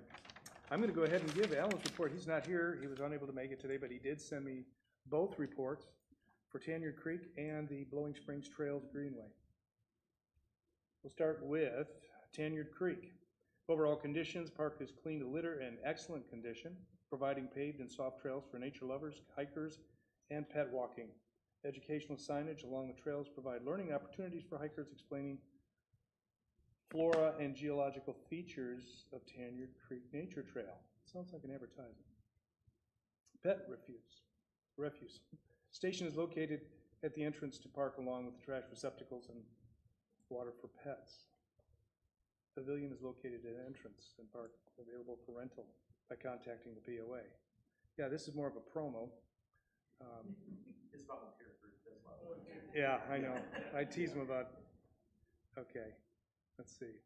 I'm going to go ahead and give Alan's report. He's not here. He was unable to make it today, but he did send me both reports for Tanyard Creek and the Blowing Springs Trails Greenway. We'll start with Tanyard Creek. Overall conditions, park is clean to litter and excellent condition, providing paved and soft trails for nature lovers, hikers, and pet walking. Educational signage along the trails provide learning opportunities for hikers explaining flora and geological features of Tanyard Creek Nature Trail. Sounds like an advertisement. Pet refuse. Station is located at the entrance to park along with trash receptacles and water for pets. Pavilion is located at entrance and park available for rental by contacting the POA. Yeah, this is more of a promo. It's volunteer group as well. Yeah, I know. I tease them about, okay, let's see.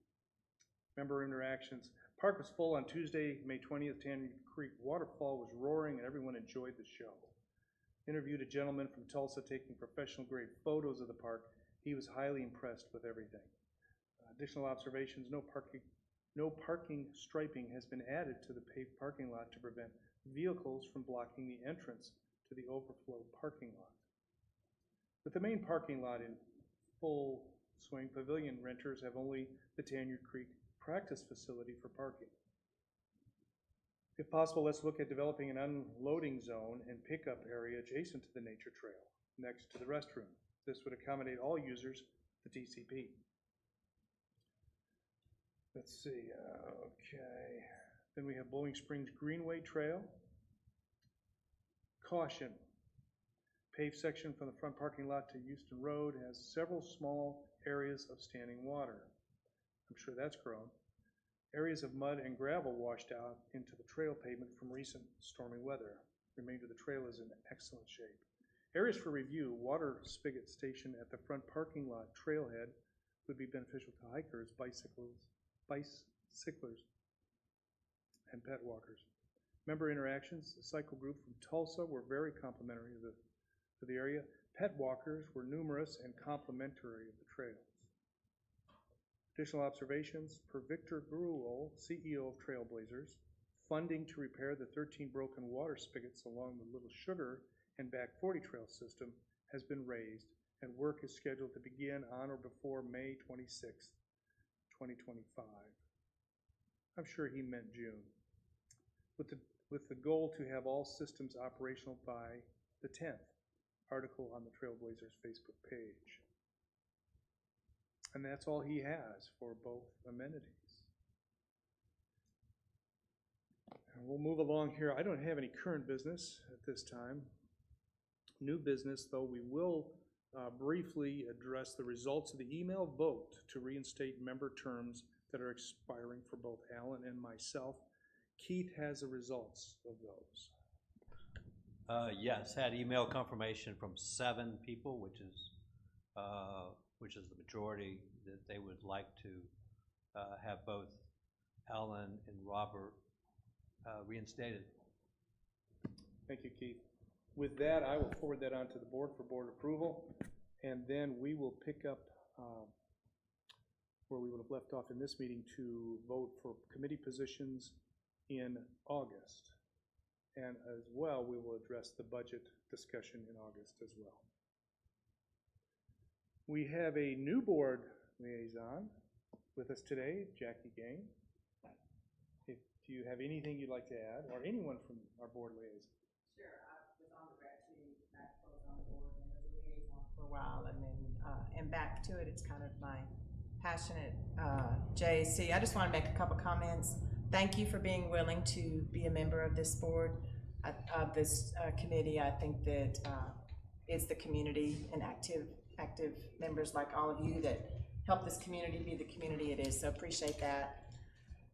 Member interactions. Park was full on Tuesday, May 20th. Tanyard Creek waterfall was roaring and everyone enjoyed the show. Interviewed a gentleman from Tulsa taking professional grade photos of the park. He was highly impressed with everything. Additional observations, no parking striping has been added to the paved parking lot to prevent vehicles from blocking the entrance to the overflow parking lot. With the main parking lot in full swing, pavilion renters have only the Tanyard Creek practice facility for parking. If possible, let's look at developing an unloading zone and pickup area adjacent to the nature trail, next to the restroom. This would accommodate all users of the TCP. Let's see, okay. Then we have Blowing Springs Greenway Trail. Caution. Paved section from the front parking lot to Houston Road has several small areas of standing water. I'm sure that's grown. Areas of mud and gravel washed out into the trail pavement from recent stormy weather. The remainder of the trail is in excellent shape. Areas for review, water spigot station at the front parking lot trailhead would be beneficial to hikers, bicyclers, and pet walkers. Member interactions, the cycle group from Tulsa were very complimentary to the area. Pet walkers were numerous and complimentary of the trails. Additional observations, per Victor Gruel, CEO of Trailblazers, funding to repair the 13 broken water spigots along the Little Sugar and Back 40 Trail system has been raised, and work is scheduled to begin on or before May 26th, 2025. I'm sure he meant June. With the goal to have all systems operational by the 10th. Article on the Trailblazers Facebook page. And that's all he has for both amenities. And we'll move along here. I don't have any current business at this time. New business, though, we will briefly address the results of the email vote to reinstate member terms that are expiring for both Alan and myself. Keith has the results of those. Yes, had email confirmation from 7 people, which is the majority, that they would like to have both Alan and Robert reinstated. Thank you, Keith. With that, I will forward that on to the board for board approval, and then we will pick up where we would have left off in this meeting to vote for committee positions in August. And as well, we will address the budget discussion in August as well. We have a new board liaison with us today, Jackie Gang. If you have anything you'd like to add, or anyone from our board liaison. Sure, I was on the rec team, Matt was on the board and was a liaison for a while, and then and back to it. It's kind of my passionate JAC. I just want to make a couple comments. Thank you for being willing to be a member of this board, of this committee. I think that it's the community and active members like all of you that help this community be the community it is. So appreciate that.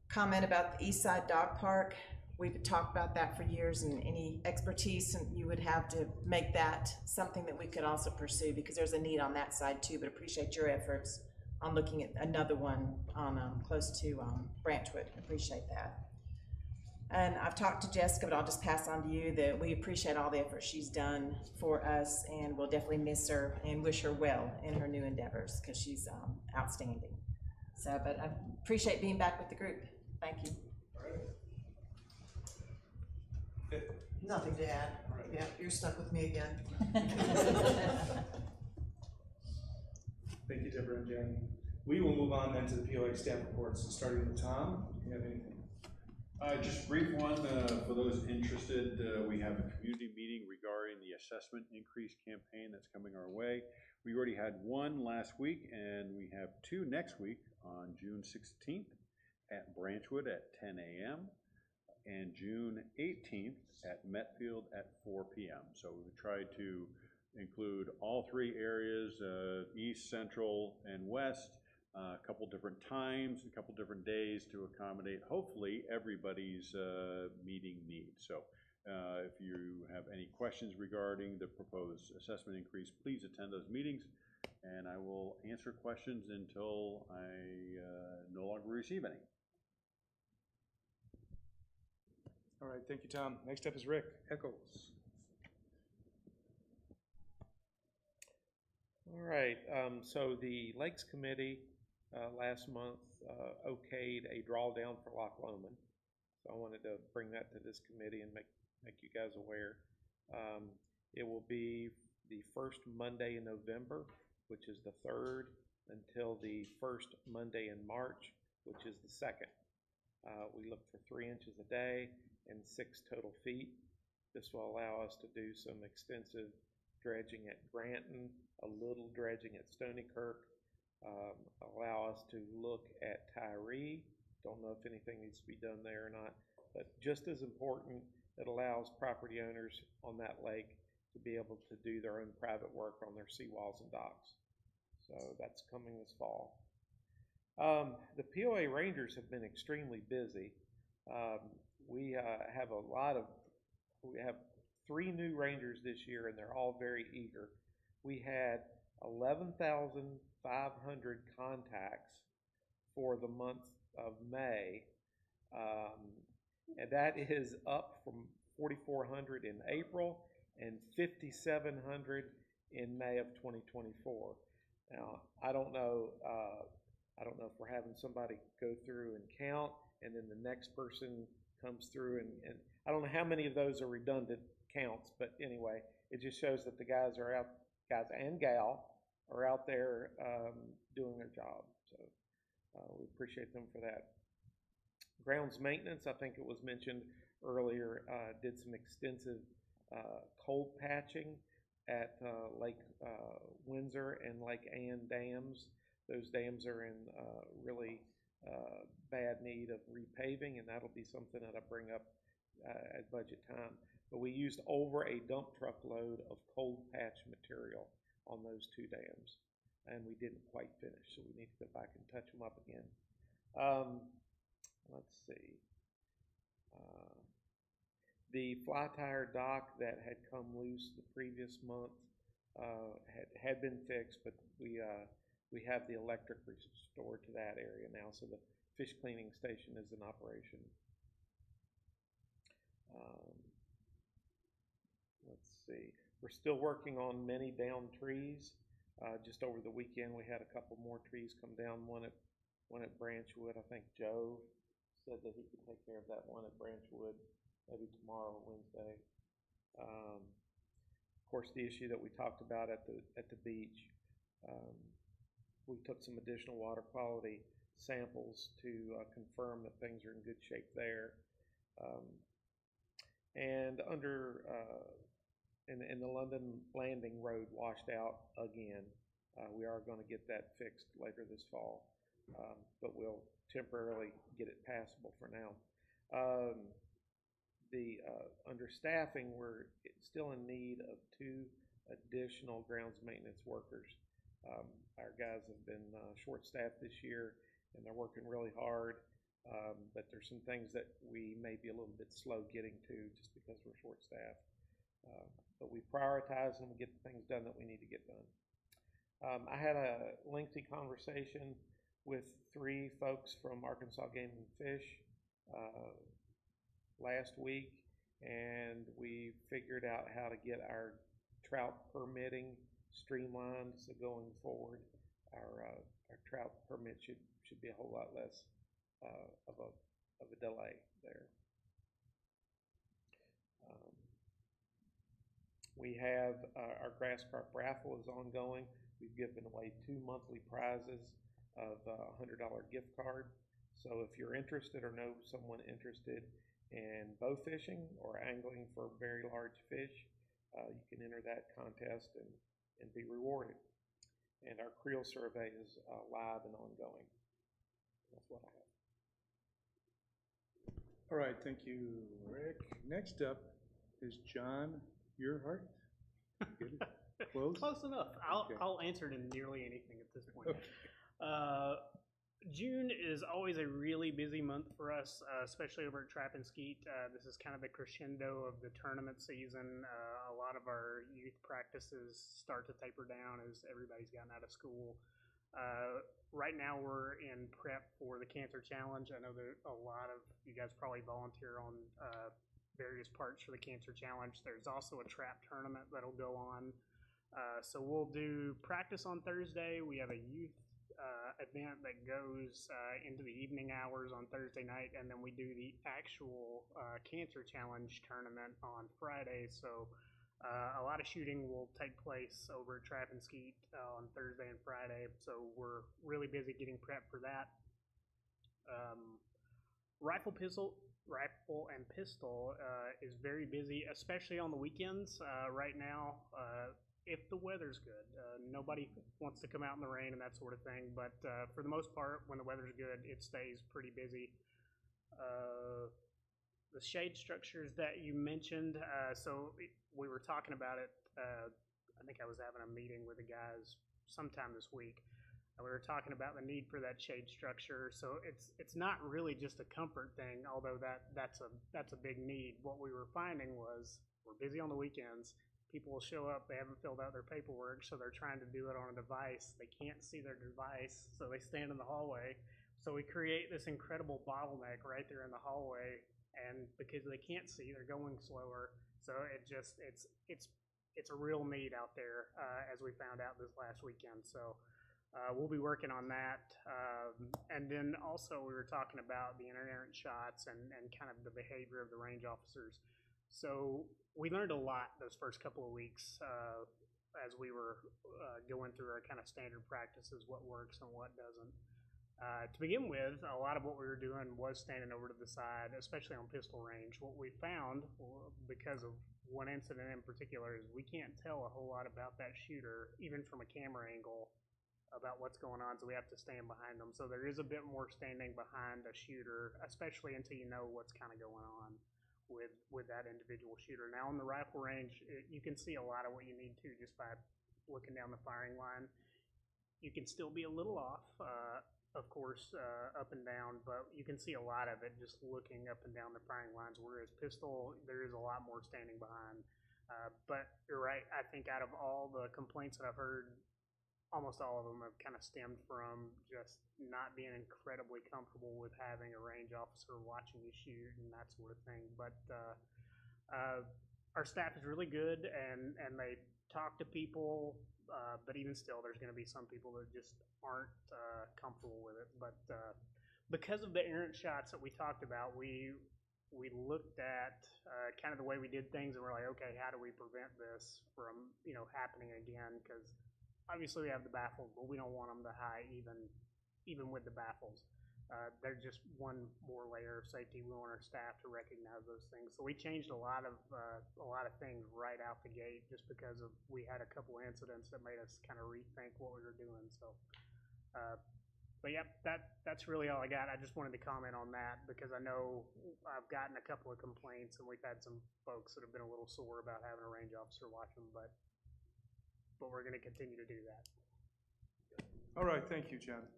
Comment about the East Side Dog Park. We've talked about that for years, and any expertise you would have to make that something that we could also pursue, because there's a need on that side too, but appreciate your efforts on looking at another one on close to Branchwood. Appreciate that. And I've talked to Jessica, but I'll just pass on to you that we appreciate all the effort she's done for us, and we'll definitely miss her and wish her well in her new endeavors, because she's outstanding. So, but I appreciate being back with the group. Thank you. Nothing to add. Yeah, you're stuck with me again. Thank you, Deborah and Jackie. We will move on then to the POA staff reports, starting with Tom. Do you have anything? Just a brief one for those interested. We have a community meeting regarding the assessment increase campaign that's coming our way. We already had one last week, and we have 2 next week on June 16th at Branchwood at 10 a.m. and June 18th at Metfield at 4 p.m. So we tried to include all 3 areas, east, central, and west, a couple different times, a couple different days to accommodate, hopefully, everybody's meeting needs. So if you have any questions regarding the proposed assessment increase, please attend those meetings, and I will answer questions until I no longer receive any. All right, thank you, Tom. Next up is Rick Echols. All right, so the Lakes Committee last month okayed a drawdown for Loch Lomond. So I wanted to bring that to this committee and make you guys aware. It will be the first Monday in November, which is the 3rd, until the first Monday in March, which is the 2nd. We look for 3 inches a day and 6 total feet. This will allow us to do some extensive dredging at Granton, a little dredging at Stony Kirk, allow us to look at Tyree. Don't know if anything needs to be done there or not, but just as important, it allows property owners on that lake to be able to do their own private work on their seawalls and docks. So that's coming this fall. The POA Rangers have been extremely busy. We have 3 new Rangers this year, and they're all very eager. We had 11,500 contacts for the month of May, and that is up from 4,400 in April and 5,700 in May of 2024. Now, I don't know if we're having somebody go through and count, and then the next person comes through, and I don't know how many of those are redundant counts, but anyway, it just shows that the guys and gal are out there doing their job. So we appreciate them for that. Grounds maintenance, I think it was mentioned earlier, did some extensive cold patching at Lake Windsor and Lake Ann dams. Those dams are in really bad need of repaving, and that'll be something that I bring up at budget time. But we used over a dump truck load of cold patch material on those two dams, and we didn't quite finish, so we need to go back and touch them up again. Let's see. The fly tire dock that had come loose the previous month had been fixed, but we have the electric restored to that area now, so the fish cleaning station is in operation. Let's see. We're still working on many downed trees. Just over the weekend, we had a couple more trees come down. One at Branchwood. I think Joe said that he could take care of that one at Branchwood maybe tomorrow or Wednesday. Of course, the issue that we talked about at the beach. We took some additional water quality samples to confirm that things are in good shape there. And under in the London Landing Road washed out again. We are going to get that fixed later this fall, but we'll temporarily get it passable for now. Under staffing, we're still in need of 2 additional grounds maintenance workers. Our guys have been short-staffed this year, and they're working really hard, but there's some things that we may be a little bit slow getting to just because we're short-staffed. But we prioritize and we get the things done that we need to get done. I had a lengthy conversation with 3 folks from Arkansas Game and Fish last week, and we figured out how to get our trout permitting streamlined. So going forward, our trout permit should be a whole lot less of a delay there. We have our grass carp raffle is ongoing. We've given away 2 monthly prizes of a $100 gift card. So if you're interested or know someone interested in bow fishing or angling for very large fish, you can enter that contest and be rewarded. And our creel survey is live and ongoing. That's what I have. All right, thank you, Rick. Next up is John Earhart. Get it? Close? Close enough. I'll answer it in nearly anything at this point. June is always a really busy month for us, especially over at Trap and Skeet. This is kind of the crescendo of the tournament season. A lot of our youth practices start to taper down as everybody's gotten out of school. Right now we're in prep for the Cancer Challenge. I know that a lot of you guys probably volunteer on various parts for the Cancer Challenge. There's also a trap tournament that'll go on. So we'll do practice on Thursday. We have a youth event that goes into the evening hours on Thursday night, and then we do the actual Cancer Challenge tournament on Friday. So a lot of shooting will take place over at Trap and Skeet on Thursday and Friday. So we're really busy getting prepped for that. Rifle and pistol is very busy, especially on the weekends. Right now, if the weather's good. Nobody wants to come out in the rain and that sort of thing, but for the most part, when the weather's good, it stays pretty busy. The shade structures that you mentioned, so we were talking about it, I think I was having a meeting with the guys sometime this week. We were talking about the need for that shade structure, so it's not really just a comfort thing, although that's a big need. What we were finding was we're busy on the weekends. People will show up, they haven't filled out their paperwork, so they're trying to do it on a device. They can't see their device, so they stand in the hallway. So we create this incredible bottleneck right there in the hallway, and because they can't see, they're going slower. So it's a real need out there, as we found out this last weekend. So we'll be working on that. And then also we were talking about the inerrant shots and kind of the behavior of the range officers. So we learned a lot those first couple of weeks as we were going through our kind of standard practices, what works and what doesn't. To begin with, a lot of what we were doing was standing over to the side, especially on pistol range. What we found, because of one incident in particular, is we can't tell a whole lot about that shooter, even from a camera angle, about what's going on, so we have to stand behind them. So there is a bit more standing behind a shooter, especially until you know what's kind of going on with that individual shooter. Now on the rifle range, you can see a lot of what you need to just by looking down the firing line. You can still be a little off, of course, up and down, but you can see a lot of it just looking up and down the firing lines, whereas pistol, there is a lot more standing behind. But you're right, I think out of all the complaints that I've heard, almost all of them have kind of stemmed from just not being incredibly comfortable with having a range officer watching you shoot and that sort of thing. But our staff is really good, and they talk to people, but even still, there's going to be some people that just aren't comfortable with it. But because of the errant shots that we talked about, we looked at kind of the way we did things, and we're like, okay, how do we prevent this from happening again? Because obviously we have the baffles, but we don't want them to hide even with the baffles. They're just one more layer of safety. We want our staff to recognize those things. So we changed a lot of things right out the gate, just because we had a couple incidents that made us kind of rethink what we were doing. So, but yeah, that's really all I got. I just wanted to comment on that because I know I've gotten a couple of complaints, and we've had some folks that have been a little sore about having a range officer watch them, but we're going to continue to do that. All right, thank you, John.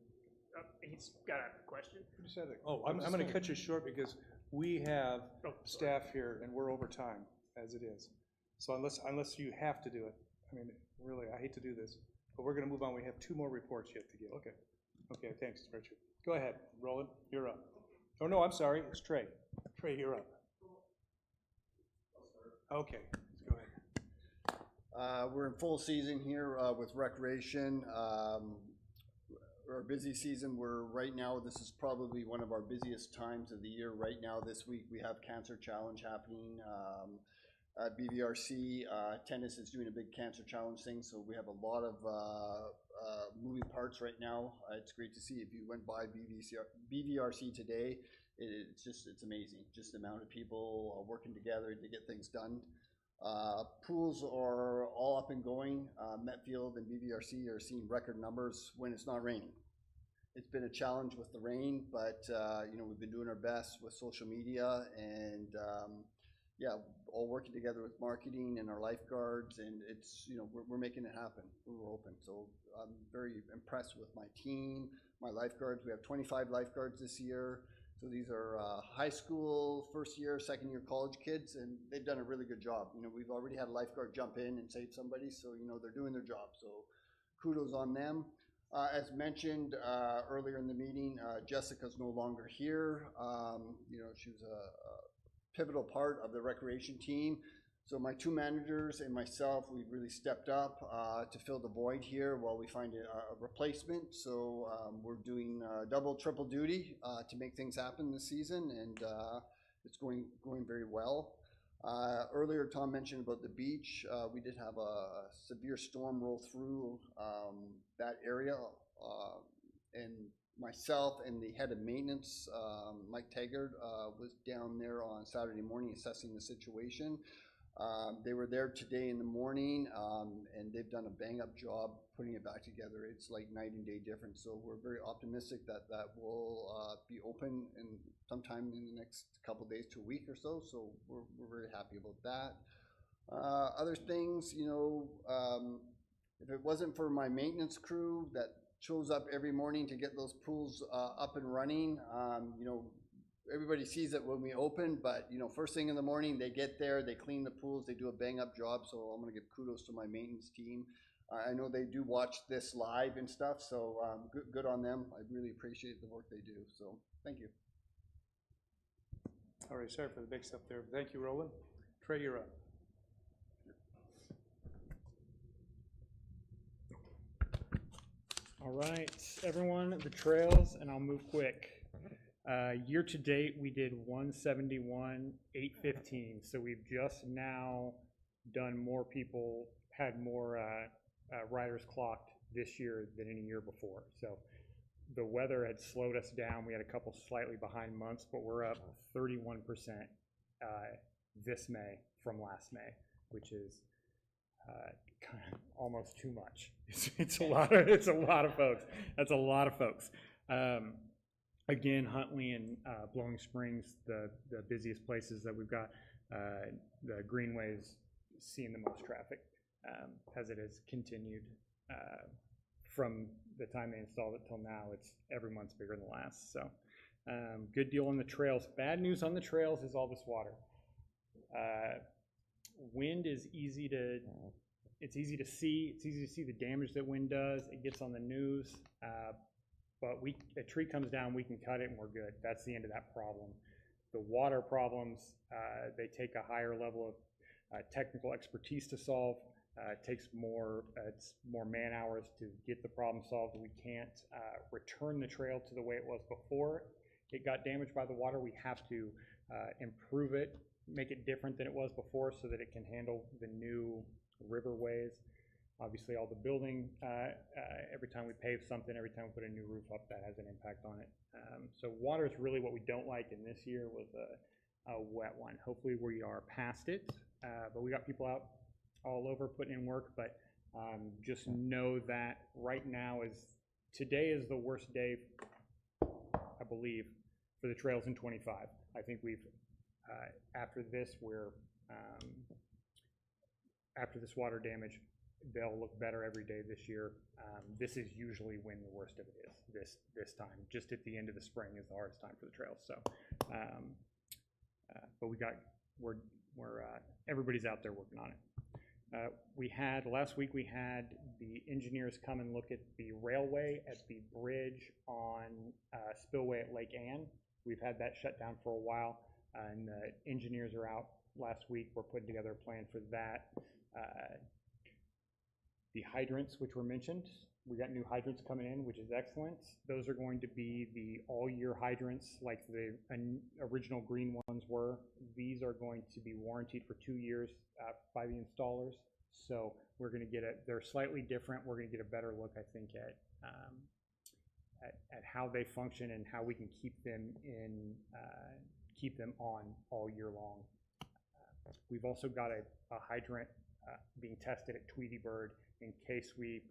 He's got a question. Who said it? Oh, I'm going to cut you short because we have staff here and we're over time as it is. So unless you have to do it, I mean, really, I hate to do this, but we're going to move on. We have 2 more reports yet to give. Okay. Okay, thanks, Richard. Go ahead, Roland, you're up. Oh, no, I'm sorry, it's Trey. Trey, you're up. Okay, let's go ahead. We're in full season here with recreation. Our busy season, right now, this is probably one of our busiest times of the year. Right now, this week, we have Cancer Challenge happening at BVRC. Tennis is doing a big Cancer Challenge thing, so we have a lot of moving parts right now. It's great to see. If you went by BVRC today, it's amazing, just the amount of people working together to get things done. Pools are all up and going. Metfield and BVRC are seeing record numbers when it's not raining. It's been a challenge with the rain, but we've been doing our best with social media and all working together with marketing and our lifeguards, and it's we're making it happen. We're open, so I'm very impressed with my team, my lifeguards. We have 25 lifeguards this year. So these are high school, first year, second year college kids, and they've done a really good job. We've already had a lifeguard jump in and save somebody, so they're doing their job. So kudos on them. As mentioned earlier in the meeting, Jessica's no longer here. She was a pivotal part of the recreation team. So my 2 managers and myself, we've really stepped up to fill the void here while we find a replacement. So we're doing double, triple duty to make things happen this season, and it's going very well. Earlier, Tom mentioned about the beach. We did have a severe storm roll through that area, and myself and the head of maintenance, Mike Taggart, was down there on Saturday morning assessing the situation. They were there today in the morning, and they've done a bang-up job putting it back together. It's like night and day difference. So we're very optimistic that will be open in sometime in the next couple days to a week or so. So we're very happy about that. Other things, if it wasn't for my maintenance crew that shows up every morning to get those pools up and running, everybody sees it when we open, but first thing in the morning, they get there, they clean the pools, they do a bang-up job. So I'm going to give kudos to my maintenance team. I know they do watch this live and stuff, so good on them. I really appreciate the work they do. So thank you. All right, sorry for the mix up there. Thank you, Roland. Trey, you're up. All right, everyone, the trails, and I'll move quick. Year to date, we did 171, 815. So we've just now done more people, had more riders clocked this year than any year before. So the weather had slowed us down. We had a couple slightly behind months, but we're up 31% this May from last May, which is kind of almost too much. It's a lot of folks. That's a lot of folks. Again, Huntley and Blowing Springs, the busiest places that we've got. The Greenway's seeing the most traffic as it has continued from the time they installed it till now. It's every month's bigger than the last. So good deal on the trails. Bad news on the trails is all this water. Wind is easy to see. It's easy to see the damage that wind does. It gets on the news. But a tree comes down, we can cut it and we're good. That's the end of that problem. The water problems, they take a higher level of technical expertise to solve. It takes more man hours to get the problem solved. We can't return the trail to the way it was before it got damaged by the water. We have to improve it, make it different than it was before so that it can handle the new riverways. Obviously, all the building, every time we pave something, every time we put a new roof up, that has an impact on it. So water is really what we don't like, and this year was a wet one. Hopefully we are past it, but we got people out all over putting in work, but just know that right now today is the worst day, I believe, for the trails in 25. I think after this, after this water damage, they'll look better every day this year. This is usually when the worst of it is, this time. Just at the end of the spring is the hardest time for the trails. So, but everybody's out there working on it. Last week we had the engineers come and look at the railway at the bridge on Spillway at Lake Ann. We've had that shut down for a while, and the engineers are out last week. We're putting together a plan for that. The hydrants, which were mentioned, we got new hydrants coming in, which is excellent. Those are going to be the all-year hydrants like the original green ones were. These are going to be warranted for 2 years by the installers. So we're going to they're slightly different. We're going to get a better look, I think, at how they function and how we can keep them on all year long. We've also got a hydrant being tested at Tweety Bird in case we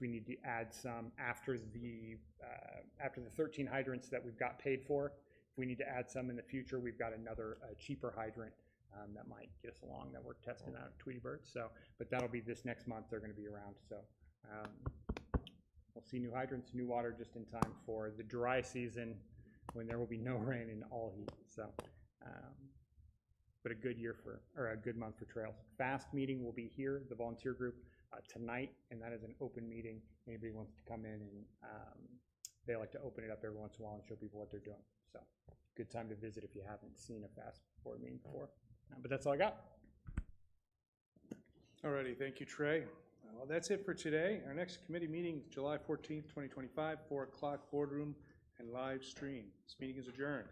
need to add some after the 13 hydrants that we've got paid for. If we need to add some in the future, we've got another cheaper hydrant that might get us along that we're testing out at Tweety Bird. So, but that'll be this next month. They're going to be around. So we'll see new hydrants, new water just in time for the dry season when there will be no rain and all heat. So. But a good month for trails. FAST meeting will be here, the volunteer group, tonight, and that is an open meeting. Anybody wants to come in, and they like to open it up every once in a while and show people what they're doing. So good time to visit if you haven't seen a FAST board meeting before. But that's all I got. Alrighty, thank you, Trey. Well, that's it for today. Our next committee meeting is July 14th, 2025, 4 o'clock, boardroom and live stream. This meeting is adjourned.